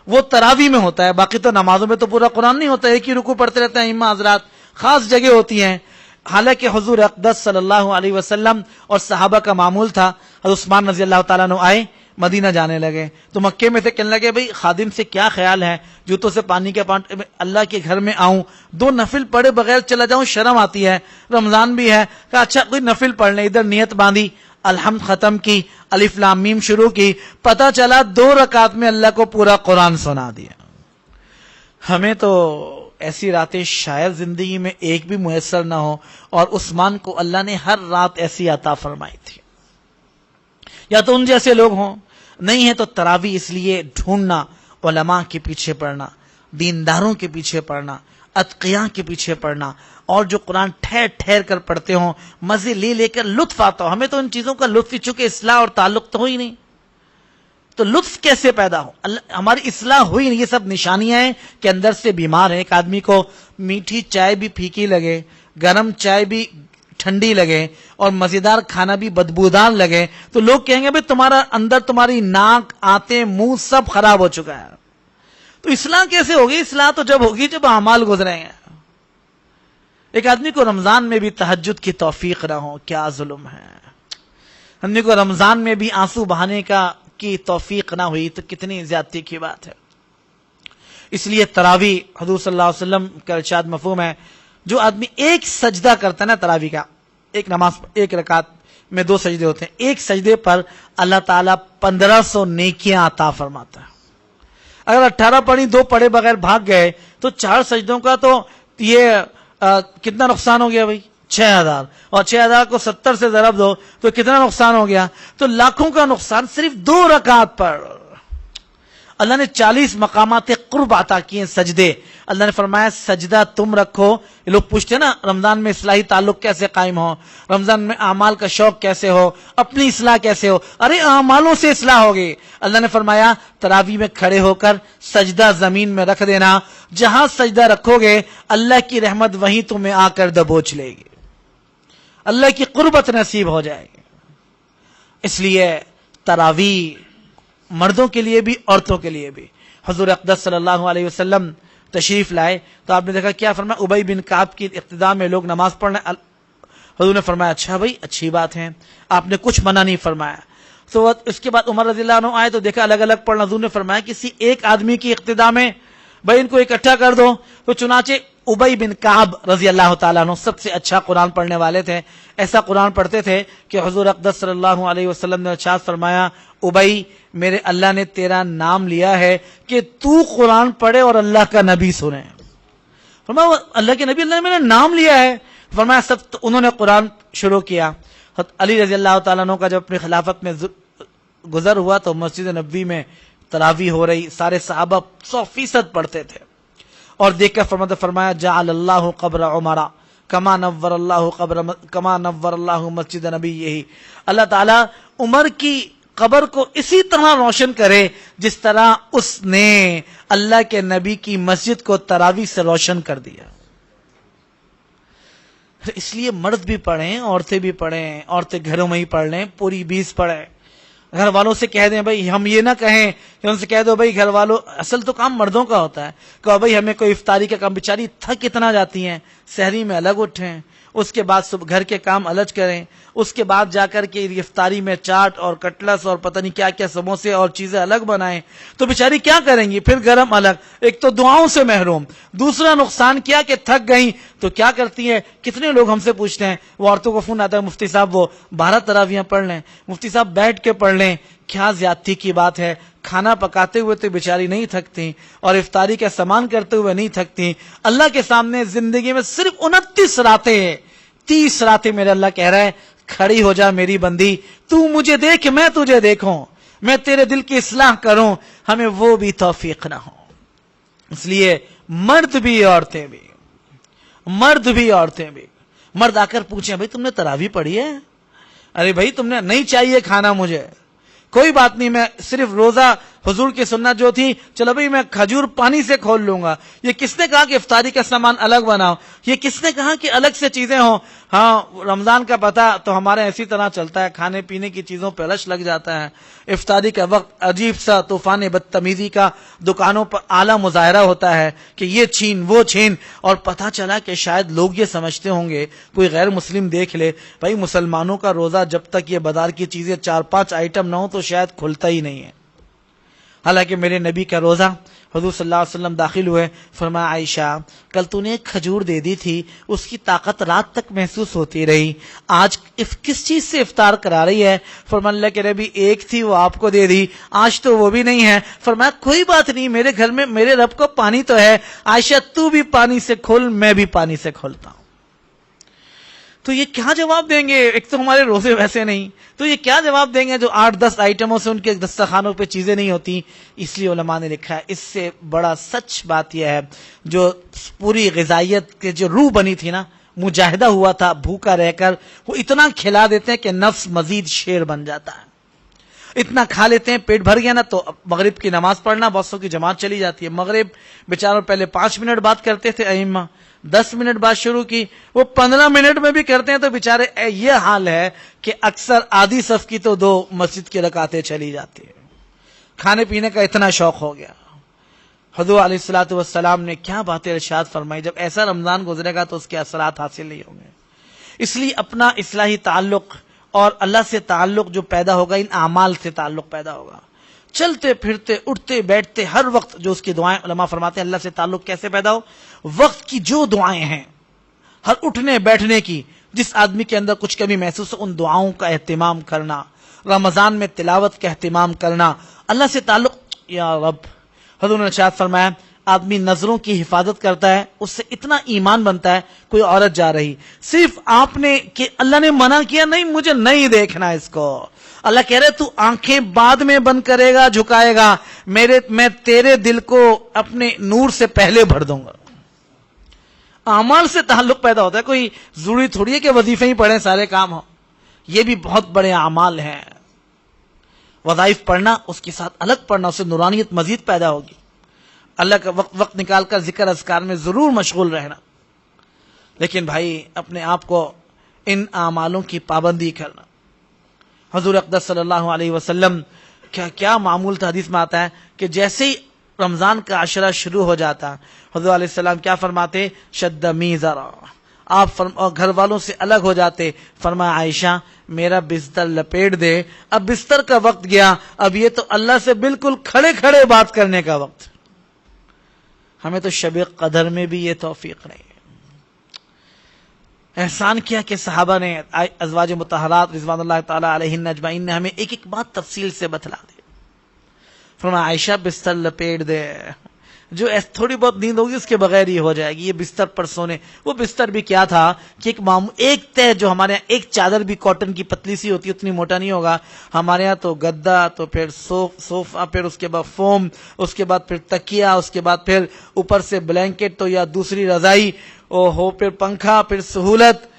B: وہ تراویح میں ہوتا ہے. باقی تو نمازوں میں تو پورا قرآن نہیں ہوتا، ایک ہی رکوع پڑھتے رہتے ہیں ائمہ حضرات، خاص جگہ ہوتی ہیں. حالانکہ حضور اقدس صلی اللہ علیہ وسلم اور صحابہ کا معمول تھا. حضرت عثمان رضی اللہ تعالیٰ عنہ آئے، مدینہ جانے لگے تو مکے میں سے کہنے لگے بھئی خادم سے کیا خیال ہے جوتوں سے پانی کے اللہ کے گھر میں آؤں، 2 نفل پڑھے بغیر چلا جاؤں، شرم آتی ہے، رمضان بھی ہے. کہا اچھا کوئی نفل پڑھ لیں. ادھر نیت باندھی، الحمد ختم کی، الف لام میم شروع کی، پتہ چلا 2 رکعت میں اللہ کو پورا قرآن سنا دیا. ہمیں تو ایسی راتیں شاید زندگی میں ایک بھی میسر نہ ہو، اور عثمان کو اللہ نے ہر رات ایسی عطا فرمائی تھی. یا تو ان جیسے لوگ ہوں، نہیں ہے تو تراویح اس لیے ڈھونڈنا، علماء کے پیچھے پڑھنا، دینداروں کے پیچھے پڑھنا، اتقیاء کے پیچھے پڑھنا، اور جو قرآن ٹھہر ٹھہر کر پڑھتے ہوں، مزے لے لے کر لطف آتا ہو. ہمیں تو ان چیزوں کا لطف، چونکہ اصلاح اور تعلق تو ہوئی نہیں، تو لطف کیسے پیدا ہو؟ ہماری اصلاح ہوئی نہیں. یہ سب نشانیاں ہیں کہ اندر سے بیمار ہے. ایک آدمی کو میٹھی چائے بھی پھیکی لگے، گرم چائے بھی ٹھنڈی لگے، اور مزیدار کھانا بھی بدبودار لگے، تو لوگ کہیں گے بھئی تمہارا اندر، تمہاری ناک، آنتیں، منہ سب خراب ہو چکا ہے. تو اصلاح کیسے ہوگی؟ اصلاح تو جب ہوگی جب اعمال گزریں گے. ایک آدمی کو رمضان میں بھی تہجد کی توفیق نہ ہو، کیا ظلم ہے. آدمی کو رمضان میں بھی آنسو بہانے کی توفیق نہ ہوئی تو کتنی زیادتی کی بات ہے. اس لیے تراویح حضور صلی اللہ علیہ وسلم کا ارشاد مفہوم ہے، جو آدمی ایک سجدہ کرتا ہے نا تراویح کا، ایک نماز، ایک رکعت میں 2 سجدے ہوتے ہیں، ایک سجدے پر اللہ تعالیٰ 1500 نیکیاں عطا فرماتا ہے. اگر 18 پڑھی 2 پڑھے بغیر بھاگ گئے تو 4 سجدوں کا تو یہ کتنا نقصان ہو گیا بھائی؟ 6000. اور 6000 کو 70 سے ضرب دو تو کتنا نقصان ہو گیا؟ تو لاکھوں کا نقصان صرف 2 رکعت پر. اللہ نے 40 مقامات قرب عطا کیے، سجدے. اللہ نے فرمایا سجدہ تم رکھو. یہ لوگ پوچھتے ہیں نا رمضان میں اصلاحی تعلق کیسے قائم ہو، رمضان میں اعمال کا شوق کیسے ہو، اپنی اصلاح کیسے ہو؟ ارے اعمالوں سے اصلاح ہوگی. اللہ نے فرمایا تراویح میں کھڑے ہو کر سجدہ زمین میں رکھ دینا، جہاں سجدہ رکھو گے اللہ کی رحمت وہیں تمہیں آ کر دبوچ لے گی. اللہ کی قربت نصیب ہو جائے گی. اس لیے تراویح مردوں کے لیے بھی عورتوں کے لیے بھی. حضور اقدس صلی اللہ علیہ وسلم تشریف لائے تو آپ نے دیکھا کیا فرمایا, ابی بن کعب کی اقتداء میں لوگ نماز پڑھ رہے ہیں. حضور نے فرمایا اچھا بھائی اچھی بات ہے, آپ نے کچھ منع نہیں فرمایا. تو اس کے بعد عمر رضی اللہ عنہ آئے تو دیکھا الگ الگ پڑھنا. حضور نے فرمایا کسی ایک آدمی کی اقتداء میں بھائی ان کو اکٹھا کر دو. تو چنانچہ ابی بن کعب رضی اللہ تعالیٰ عنہ سب سے اچھا قرآن پڑھنے والے تھے. ایسا قرآن پڑھتے تھے کہ حضور اقدس صلی اللہ علیہ وسلم نے ارشاد فرمایا, ابی میرے اللہ نے تیرا نام لیا ہے کہ تو قرآن پڑھے اور اللہ کا نبی سنے. فرمایا اللہ کے نبی, اللہ نے میرا نام لیا ہے. فرمایا سب تو انہوں نے قرآن شروع کیا. علی رضی اللہ تعالیٰ عنہ کا جب اپنی خلافت میں گزر ہوا تو مسجد نبوی میں تراویح ہو رہی, سارے صحابہ 100% پڑھتے تھے. اور دیکھ کر فرمایا جعل اللہ قبر عمر کما نور اللہ مسجد نبی. یہی اللہ تعالیٰ عمر کی قبر کو اسی طرح روشن کرے جس طرح اس نے اللہ کے نبی کی مسجد کو تراویح سے روشن کر دیا. اس لیے مرد بھی پڑھیں, عورتیں بھی پڑھیں. عورتیں گھروں میں ہی پڑھ لیں, پوری 20 پڑھیں. گھر والوں سے کہہ دیں بھائی, ہم یہ نہ کہیں کہ ان سے کہہ دو بھائی گھر والوں, اصل تو کام مردوں کا ہوتا ہے, کہ بھائی ہمیں کوئی افطاری کا کام, بیچاری تھک اتنا جاتی ہیں, سحری میں الگ اٹھیں, اس کے بعد صبح گھر کے کام الگ کریں, اس کے بعد جا کر کے افطاری میں چاٹ اور کٹلس اور پتہ نہیں کیا کیا سموسے اور چیزیں الگ بنائیں, تو بیچاری کیا کریں گی, پھر گرم الگ. ایک تو دعاؤں سے محروم, دوسرا نقصان کیا کہ تھک گئیں تو کیا کرتی ہیں. کتنے لوگ ہم سے پوچھتے ہیں, وہ عورتوں کو فون آتا ہے مفتی صاحب وہ 12 تراویحیں پڑھ لیں, مفتی صاحب بیٹھ کے پڑھ لیں. کیا زیادتی کی بات ہے, کھانا پکاتے ہوئے تو بیچاری نہیں تھکتی اور افطاری کا سامان کرتے ہوئے نہیں تھکتی. اللہ کے سامنے زندگی میں صرف 29 راتیں ہیں, 30 راتیں میرے اللہ کہہ رہا ہے کھڑی ہو جا میری بندی, تو مجھے دیکھ میں تجھے دیکھوں, میں تیرے دل کی اصلاح کروں. ہمیں وہ بھی توفیق نہ ہو. اس لیے مرد بھی عورتیں بھی, مرد بھی عورتیں بھی. مرد آ کر پوچھیں بھائی تم نے تراویح پڑھی ہے؟ ارے بھائی تم نے نہیں چاہیے کھانا مجھے, کوئی بات نہیں, میں صرف روزہ حضور کی سنت جو تھی, چلو بھائی میں کھجور پانی سے کھول لوں گا. یہ کس نے کہا کہ افطاری کا سامان الگ بناؤ؟ یہ کس نے کہا کہ الگ سے چیزیں ہوں؟ ہاں رمضان کا پتہ تو ہمارے اسی طرح چلتا ہے, کھانے پینے کی چیزوں پہ رش لگ جاتا ہے. افطاری کا وقت عجیب سا طوفان بدتمیزی کا دکانوں پر اعلیٰ مظاہرہ ہوتا ہے کہ یہ چھین وہ چھین, اور پتہ چلا کہ شاید لوگ یہ سمجھتے ہوں گے, کوئی غیر مسلم دیکھ لے, بھائی مسلمانوں کا روزہ جب تک یہ بازار کی چیزیں 4-5 آئٹم نہ ہو تو شاید کھلتا ہی نہیں ہے. حالانکہ میرے نبی کا روزہ, حضور صلی اللہ علیہ وسلم داخل ہوئے, فرمایا عائشہ کل تو نے ایک کھجور دے دی تھی, اس کی طاقت رات تک محسوس ہوتی رہی, آج کس چیز سے افطار کرا رہی ہے؟ فرمایا اللہ کے نبی ایک تھی وہ آپ کو دے دی, آج تو وہ بھی نہیں ہے. فرمایا کوئی بات نہیں, میرے گھر میں میرے رب کو پانی تو ہے, عائشہ تو بھی پانی سے کھول, میں بھی پانی سے کھولتا ہوں. تو یہ کیا جواب دیں گے؟ ایک تو ہمارے روزے ویسے نہیں, تو یہ کیا جواب دیں گے جو 8-10 آئٹموں سے ان کے دسترخوانوں پہ چیزیں نہیں ہوتی؟ اس لیے علماء نے لکھا ہے اس سے بڑا سچ بات یہ ہے, جو پوری غذائیت کے جو روح بنی تھی نا, مجاہدہ ہوا تھا بھوکا رہ کر, وہ اتنا کھلا دیتے ہیں کہ نفس مزید شیر بن جاتا ہے. اتنا کھا لیتے ہیں, پیٹ بھر گیا نا تو مغرب کی نماز پڑھنا, بہت سو کی جماعت چلی جاتی ہے. مغرب بیچاروں پہلے 5 منٹ بات کرتے تھے ائمہ, 10 منٹ بعد شروع کی, وہ 15 منٹ میں بھی کرتے ہیں تو بیچارے یہ حال ہے کہ اکثر آدھی صف کی تو 2 مسجد کی رکعتیں چلی جاتی ہیں. کھانے پینے کا اتنا شوق ہو گیا. حضور علیہ الصلوۃ والسلام نے کیا باتیں ارشاد فرمائی, جب ایسا رمضان گزرے گا تو اس کے اثرات حاصل نہیں ہوں گے. اس لیے اپنا اصلاحی تعلق اور اللہ سے تعلق جو پیدا ہوگا, ان اعمال سے تعلق پیدا ہوگا. چلتے پھرتے اٹھتے بیٹھتے ہر وقت جو اس کی دعائیں, علماء فرماتے ہیں اللہ سے تعلق کیسے پیدا ہو؟ وقت کی جو دعائیں ہیں, ہر اٹھنے بیٹھنے کی, جس آدمی کے اندر کچھ کمی محسوس ہو ان دعاؤں کا اہتمام کرنا, رمضان میں تلاوت کا اہتمام کرنا, اللہ سے تعلق. یا رب, حضور نے ارشاد فرمایا آدمی نظروں کی حفاظت کرتا ہے, اس سے اتنا ایمان بنتا ہے. کوئی عورت جا رہی, صرف آپ نے کہ اللہ نے منع کیا نہیں مجھے نہیں دیکھنا اس کو, اللہ کہہ رہے تو آنکھیں بعد میں بند کرے گا, جھکائے گا, میں تیرے دل کو اپنے نور سے پہلے بھر دوں گا. اعمال سے تعلق پیدا ہوتا ہے. کوئی ضروری تھوڑی ہے کہ وظیفے ہی پڑھیں سارے کام ہوں, یہ بھی بہت بڑے اعمال ہیں. وظائف پڑھنا, اس کے ساتھ الگ پڑھنا, اس سے نورانیت مزید پیدا ہوگی. اللہ کا وقت نکال کر ذکر اذکار میں ضرور مشغول رہنا. لیکن بھائی اپنے آپ کو ان اعمالوں کی پابندی کرنا. حضور اقدس صلی اللہ علیہ وسلم کیا معمول تھا؟ حدیث میں آتا ہے کہ جیسے ہی رمضان کا عشرہ شروع ہو جاتا حضور علیہ السلام کیا فرماتے؟ شد میزرا، آپ گھر والوں سے الگ ہو جاتے. فرمایا عائشہ میرا بستر لپیٹ دے، اب بستر کا وقت گیا، اب یہ تو اللہ سے بالکل کھڑے کھڑے بات کرنے کا وقت. ہمیں تو شب قدر میں بھی یہ توفیق نہیں. احسان کیا کہ صحابہ نے، ازواج مطہرات رضوان اللہ تعالی علیہن اجمعین نے ہمیں ایک ایک بات تفصیل سے بتلا دی. فرمایا عائشہ بستر لپیٹ دے، جو تھوڑی بہت نیند ہوگی اس کے بغیر ہی ہو جائے گی، یہ بستر پر سونے. وہ بستر بھی کیا تھا کہ ایک تہ، جو ہمارے یہاں ایک چادر بھی کاٹن کی پتلی سی ہوتی ہے، اتنی موٹا نہیں ہوگا. ہمارے یہاں تو گدا، تو پھر صوفہ، پھر اس کے بعد فوم، اس کے بعد پھر تکیہ، اس کے بعد پھر اوپر سے بلینکٹ تو یا دوسری رضائی، پھر پنکھا، پھر سہولت.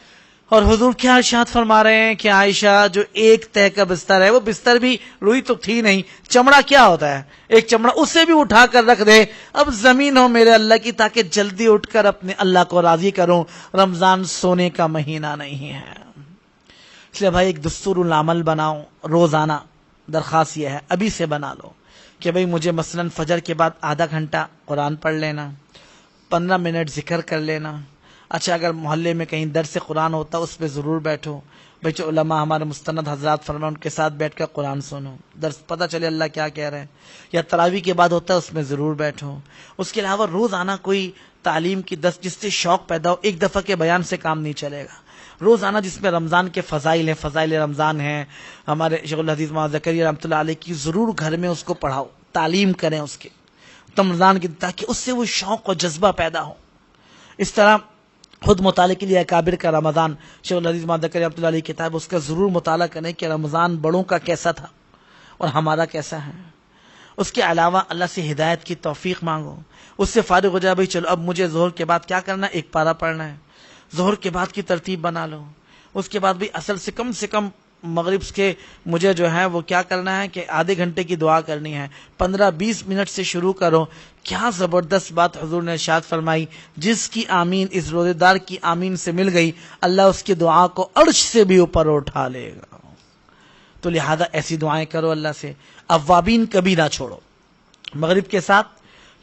B: اور حضور کیا ارشاد فرما رہے ہیں کہ عائشہ جو ایک تہ کا بستر ہے، وہ بستر بھی روئی تو تھی نہیں، چمڑا کیا ہوتا ہے، ایک چمڑا، اسے بھی اٹھا کر رکھ دے. اب زمین ہو میرے اللہ کی، تاکہ جلدی اٹھ کر اپنے اللہ کو راضی کروں. رمضان سونے کا مہینہ نہیں ہے. اس لیے بھائی ایک دستور العمل بناؤ روزانہ. درخواست یہ ہے ابھی سے بنا لو کہ بھائی مجھے مثلا فجر کے بعد آدھا گھنٹہ قرآن پڑھ لینا، 15 منٹ ذکر کر لینا. اچھا اگر محلے میں کہیں درس قرآن ہوتا اس پہ ضرور بیٹھو. بھائی جو علماء ہمارے مستند حضرات فرمائیں ان کے ساتھ بیٹھ کر قرآن سنو، درس پتہ چلے اللہ کیا کہہ رہے ہیں. یا تراویح کے بعد ہوتا ہے اس میں ضرور بیٹھو. اس کے علاوہ روزانہ کوئی تعلیم کی جس سے شوق پیدا ہو. ایک دفعہ کے بیان سے کام نہیں چلے گا. روزانہ جس میں رمضان کے فضائل ہیں، فضائل رمضان ہیں، ہمارے شیخ الحدیث مولانا زکریا رحمۃ اللہ علیہ کی، ضرور گھر میں اس کو پڑھاؤ، تعلیم کریں اس کے رمضان کی، تاکہ اس سے وہ شوق اور جذبہ پیدا ہو. اس طرح خود مطالعے کے لیے اکابر کا رمضان، شیخ الحدیث مولانا زکریا رحمۃ اللہ علیہ کی کتاب، اس کا ضرور مطالعہ کریں کہ رمضان بڑوں کا کیسا تھا اور ہمارا کیسا ہے. اس کے علاوہ اللہ سے ہدایت کی توفیق مانگو. اس سے فارغ ہو جائے بھائی چلو اب مجھے ظہر کے بعد کیا کرنا ہے، ایک پارہ پڑھنا ہے. ظہر کے بعد کی ترتیب بنا لو. اس کے بعد بھی اصل سے کم مغرب کے مجھے جو ہے وہ کیا کرنا ہے کہ آدھے گھنٹے کی دعا کرنی ہے. 15-20 منٹ سے شروع کرو. کیا زبردست بات حضور نے ارشاد فرمائی، جس کی آمین اس روزے دار کی آمین سے مل گئی، اللہ اس کی دعا کو عرش سے بھی اوپر اٹھا لے گا. تو لہذا ایسی دعائیں کرو اللہ سے. اوابین کبھی نہ چھوڑو. مغرب کے ساتھ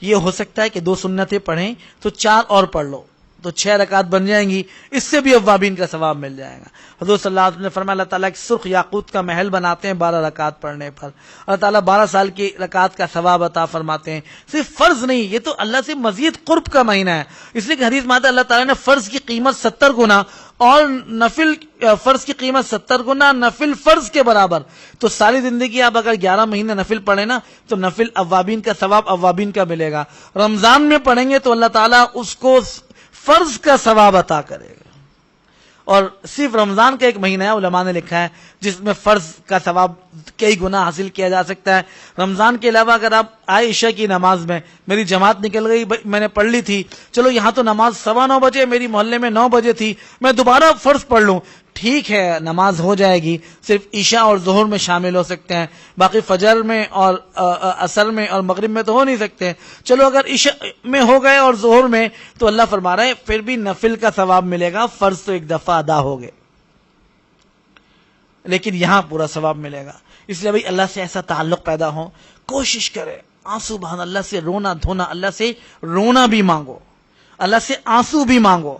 B: یہ ہو سکتا ہے کہ 2 سنتیں پڑھیں تو 4 اور پڑھ لو تو 6 رکعت بن جائیں گی. اس سے بھی اوابین کا ثواب مل جائے گا. حضور صلی اللہ علیہ وسلم نے فرمایا اللہ تعالیٰ ایک سرخ یاقوت کا محل بناتے ہیں 12 رکعت پڑھنے پر. اللہ تعالیٰ 12 سال کی رکعت کا ثواب عطا فرماتے ہیں. صرف فرض نہیں، یہ تو اللہ سے مزید قرب کا مہینہ ہے. اس لیے کہ حدیث میں آتا ہے اللہ تعالیٰ نے فرض کی قیمت 70 گنا اور نفل فرض کی قیمت 70 گنا، نفل فرض کے برابر. تو ساری زندگی آپ اگر 11 مہینے نفل پڑھیں نا تو نفل اوابین کا ثواب اوابین کا ملے گا. رمضان میں پڑھیں گے تو اللہ تعالیٰ اس کو فرض کا ثواب عطا کرے گا. اور صرف رمضان کا ایک مہینہ ہے، علماء نے لکھا ہے، جس میں فرض کا ثواب کئی گنا حاصل کیا جا سکتا ہے. رمضان کے علاوہ اگر آپ آئے عشاء کی نماز میں، میری جماعت نکل گئی، میں نے پڑھ لی تھی، چلو یہاں تو نماز 9:15 بجے، میری محلے میں 9 بجے تھی، میں دوبارہ فرض پڑھ لوں، ٹھیک ہے نماز ہو جائے گی. صرف عشاء اور ظہر میں شامل ہو سکتے ہیں، باقی فجر میں اور عصر میں اور مغرب میں تو ہو نہیں سکتے. چلو اگر عشاء میں ہو گئے اور ظہر میں تو اللہ فرما رہا ہے پھر بھی نفل کا ثواب ملے گا. فرض تو ایک دفعہ ادا ہو گئے لیکن یہاں پورا ثواب ملے گا. اس لیے بھائی اللہ سے ایسا تعلق پیدا ہو، کوشش کرے آنسو بہانا، اللہ سے رونا دھونا، اللہ سے رونا بھی مانگو، اللہ سے آنسو بھی مانگو.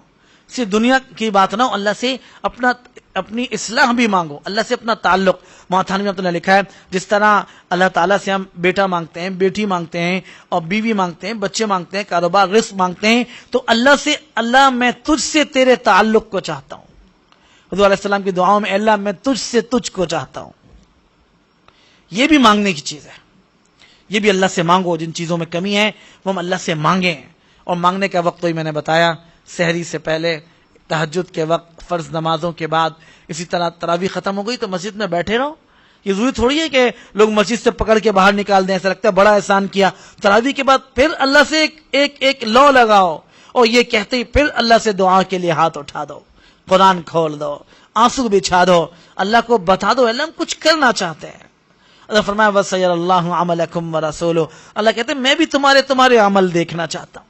B: صرف دنیا کی بات نہ ہو، اللہ سے اپنی اصلاح بھی مانگو، اللہ سے اپنا تعلق. محتانوی نے اپنا لکھا ہے جس طرح اللہ تعالیٰ سے ہم بیٹا مانگتے ہیں، بیٹی مانگتے ہیں اور بیوی مانگتے ہیں، بچے مانگتے ہیں، کاروبار رزق مانگتے ہیں، تو اللہ سے اللہ میں تجھ سے تیرے تعلق کو چاہتا ہوں. حضور علیہ السلام کی دعاؤں میں اللہ میں تجھ سے تجھ کو چاہتا ہوں. یہ بھی مانگنے کی چیز ہے. یہ بھی اللہ سے مانگو. جن چیزوں میں کمی ہے وہ ہم اللہ سے مانگیں. اور مانگنے کا وقت تو میں نے بتایا، سحری سے پہلے، تہجد کے وقت، فرض نمازوں کے بعد. اسی طرح تراویح ختم ہو گئی تو مسجد میں بیٹھے رہو. یہ ضروری تھوڑی ہے کہ لوگ مسجد سے پکڑ کے باہر نکال دیں، ایسا لگتا ہے بڑا احسان کیا. تراویح کے بعد پھر اللہ سے ایک لو لگاؤ اور یہ کہتے ہی پھر اللہ سے دعا کے لیے ہاتھ اٹھا دو، قرآن کھول دو، آنسو بچھا دو، اللہ کو بتا دو اللہ ہم کچھ کرنا چاہتے ہیں. اللہ فرمایا وَسَيَرَ اللَّهُ عَمَلَكُمْ وَرَسُولُهُ، اللہ کہتے ہیں میں بھی تمہارے عمل دیکھنا چاہتا ہوں.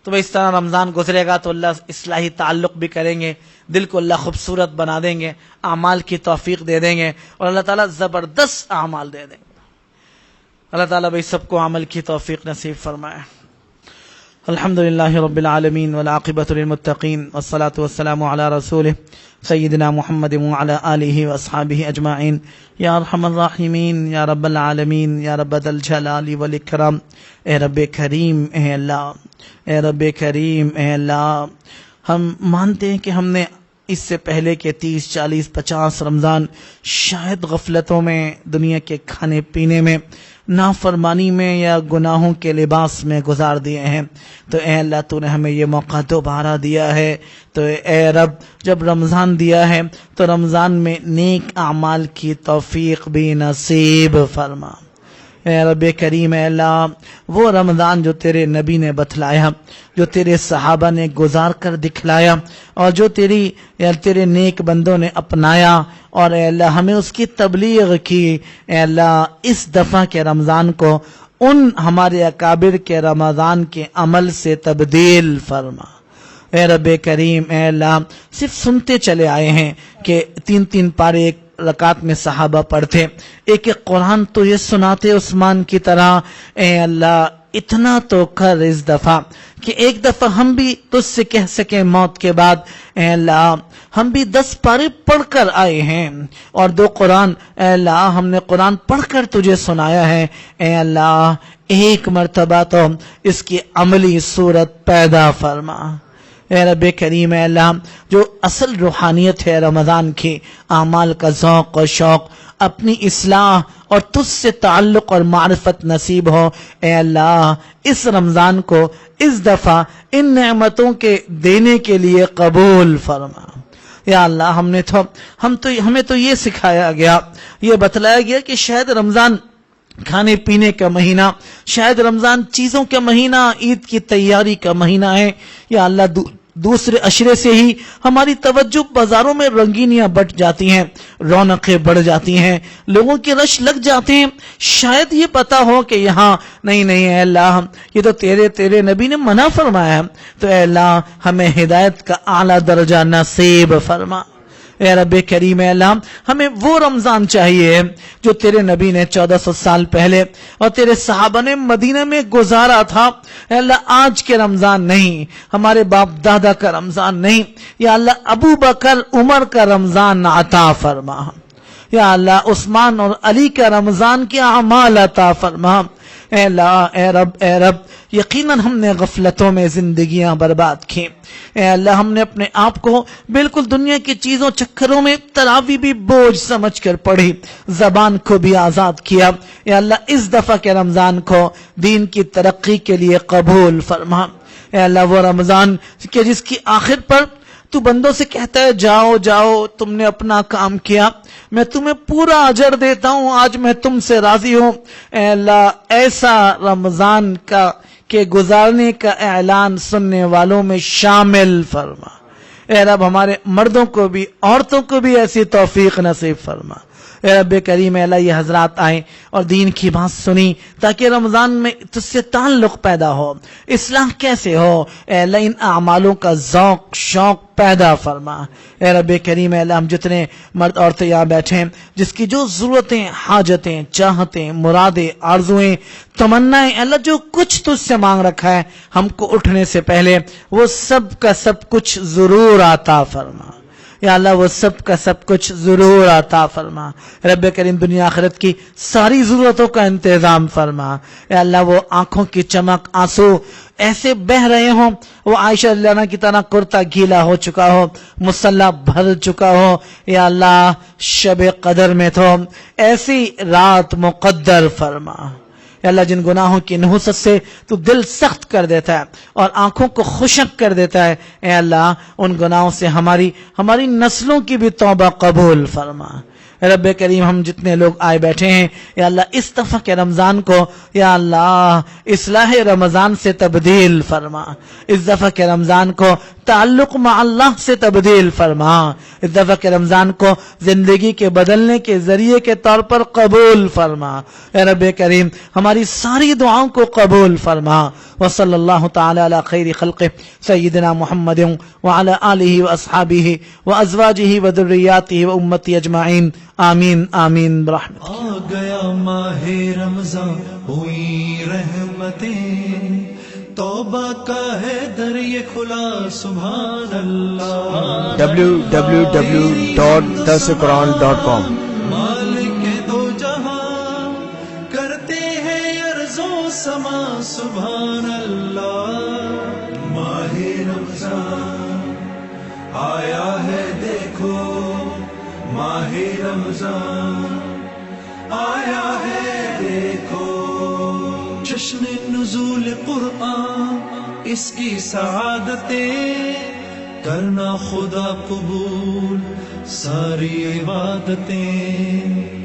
B: تو وہ اس طرح رمضان گزرے گا تو اللہ اصلاحی تعلق بھی کریں گے، دل کو اللہ خوبصورت بنا دیں گے، اعمال کی توفیق دے دیں گے، اور اللہ تعالیٰ زبردست اعمال دے دیں گے۔ اللہ تعالیٰ بھائی سب کو عمل کی توفیق نصیب فرمائے۔ الحمدللہ رب العالمین والعاقبۃ للمتقین والصلاة والسلام علی رسولہ سیدنا محمد وعلی آلہ واصحابہ اجمعین۔ یا ارحم الراحمین، یا رب العالمین، یا رب ذی الجلال والاکرام، اے رب کریم، اے اللہ، اے رب کریم، اے اللہ، ہم مانتے ہیں کہ ہم نے اس سے پہلے کے 30، 40، 50 رمضان شاید غفلتوں میں، دنیا کے کھانے پینے میں، نافرمانی میں یا گناہوں کے لباس میں گزار دیے ہیں، تو اے اللہ تو نے ہمیں یہ موقع دوبارہ دیا ہے، تو اے رب جب رمضان دیا ہے تو رمضان میں نیک اعمال کی توفیق بھی نصیب فرما۔ اے رب کریم، اے اللہ، وہ رمضان جو تیرے نبی نے بتلایا، جو تیرے صحابہ نے گزار کر دکھلایا، اور جو تیرے نیک بندوں نے اپنایا، اور اے اللہ ہمیں اس کی تبلیغ کی، اے اللہ اس دفعہ کے رمضان کو ان ہمارے اکابر کے رمضان کے عمل سے تبدیل فرما۔ اے رب کریم، اے اللہ، صرف سنتے چلے آئے ہیں کہ 3 پارے ایک رکعت میں صحابہ پڑھتے، ایک قرآن تو یہ سناتے عثمان کی طرح، اے اللہ اتنا تو کر اس دفعہ کہ ایک دفعہ ہم بھی تجھ سے کہہ سکیں موت کے بعد، اے اللہ ہم بھی 10 پارے پڑھ کر آئے ہیں، اور 2 قرآن، اے اللہ ہم نے قرآن پڑھ کر تجھے سنایا ہے، اے اللہ ایک مرتبہ تو اس کی عملی صورت پیدا فرما۔ اے رب کریم، اے اللہ جو اصل روحانیت ہے رمضان کی، اعمال کا ذوق اور شوق، اپنی اصلاح اور تجھ سے تعلق اور معرفت نصیب ہو، اے اللہ اس رمضان کو اس دفعہ ان نعمتوں کے دینے کے لیے قبول فرما۔ یا اللہ ہمیں تو یہ سکھایا گیا، یہ بتلایا گیا کہ شاید رمضان کھانے پینے کا مہینہ، شاید رمضان چیزوں کا مہینہ، عید کی تیاری کا مہینہ ہے، یا اللہ دوسرے عشرے سے ہی ہماری توجہ بازاروں میں رنگینیاں بٹ جاتی ہیں، رونقیں بڑھ جاتی ہیں، لوگوں کے رش لگ جاتے ہیں، شاید یہ پتا ہو کہ یہاں نہیں اے اللہ یہ تو تیرے نبی نے منع فرمایا ہے، تو اے اللہ ہمیں ہدایت کا اعلیٰ درجہ نصیب فرما۔ اے رب کریم، اے اللہ ہمیں وہ رمضان چاہیے جو تیرے نبی نے 1400 سال پہلے اور تیرے صحابہ نے مدینہ میں گزارا تھا، اے اللہ آج کے رمضان نہیں، ہمارے باپ دادا کا رمضان نہیں، یا اللہ ابو بکر عمر کا رمضان عطا فرما، یا اللہ عثمان اور علی کا رمضان کے اعمال عطا فرما۔ اے اللہ، اے رب یقیناً ہم نے غفلتوں میں زندگیاں برباد کی، اے اللہ ہم نے اپنے آپ کو بالکل دنیا کی چیزوں چکروں میں تراویح بھی بوجھ سمجھ کر پڑھی، زبان کو بھی آزاد کیا، اے اللہ اس دفعہ کے رمضان کو دین کی ترقی کے لیے قبول فرما۔ اے اللہ وہ رمضان کہ جس کی آخر پر تو بندوں سے کہتا ہے جاؤ تم نے اپنا کام کیا، میں تمہیں پورا اجر دیتا ہوں، آج میں تم سے راضی ہوں، اے اللہ ایسا رمضان کا کہ گزارنے کا اعلان سننے والوں میں شامل فرما۔ اے رب ہمارے مردوں کو بھی عورتوں کو بھی ایسی توفیق نصیب فرما۔ اے رب کریم، اے اللہ یہ حضرات آئیں اور دین کی بات سنی تاکہ رمضان میں تجھ سے تعلق پیدا ہو، اصلاح کیسے ہو، اے اللہ ان اعمالوں کا ذوق شوق پیدا فرما۔ اے رب کریم، اے اللہ ہم جتنے مرد عورتیں یہاں بیٹھے ہیں، جس کی جو ضرورتیں، حاجتیں، چاہتیں، مرادیں، آرزویں، تمنائیں، اللہ جو کچھ تجھ سے مانگ رکھا ہے ہم کو اٹھنے سے پہلے، وہ سب کا سب کچھ ضرور عطا فرما۔ یا اللہ وہ سب کا سب کچھ ضرور عطا فرما۔ رب کریم دنیا آخرت کی ساری ضرورتوں کا انتظام فرما۔ یا اللہ وہ آنکھوں کی چمک، آنسو ایسے بہ رہے ہوں، وہ عائشہ رضی اللہ عنہا کی طرح کرتا گیلا ہو چکا ہو، مصلی بھر چکا ہو، یا اللہ شب قدر میں تو ایسی رات مقدر فرما۔ اے اللہ جن گناہوں کی نحوست سے تو دل سخت کر دیتا ہے اور آنکھوں کو خشک کر دیتا ہے، اے اللہ ان گناہوں سے ہماری نسلوں کی بھی توبہ قبول فرما۔ اے رب کریم ہم جتنے لوگ آئے بیٹھے ہیں، یا اللہ اس دفعہ کے رمضان کو یا اللہ اصلاح رمضان سے تبدیل فرما، اس دفعہ کے رمضان کو تعلق مع اللہ سے تبدیل فرما. اس دفعہ کے رمضان کو زندگی کے بدلنے کے ذریعے کے طور پر قبول فرما. اے رب کریم ہماری ساری دعاؤں کو قبول فرما. وصلی اللہ تعالی علی خیر خلقہ سیدنا محمد وعلی آلہ واصحابہ وازواجہ وذریاتہ وامتی اجمعین. آمین آمین برحمتک.
C: آ گیا ماہ رمضان ہوئی رحمتیں، توبہ کا ہے در یہ کھلا سبحان اللہ.
A: www.darsulquran.com
C: مالک دو جہاں کرتے ہیں عرض و سما سبحان اللہ. ماہ رمضان آیا ہے دیکھو، ماہ رمضان آیا ہے دیکھو. جشن نزول قرآن اس کی سعادتیں، کرنا خدا قبول ساری عبادتیں.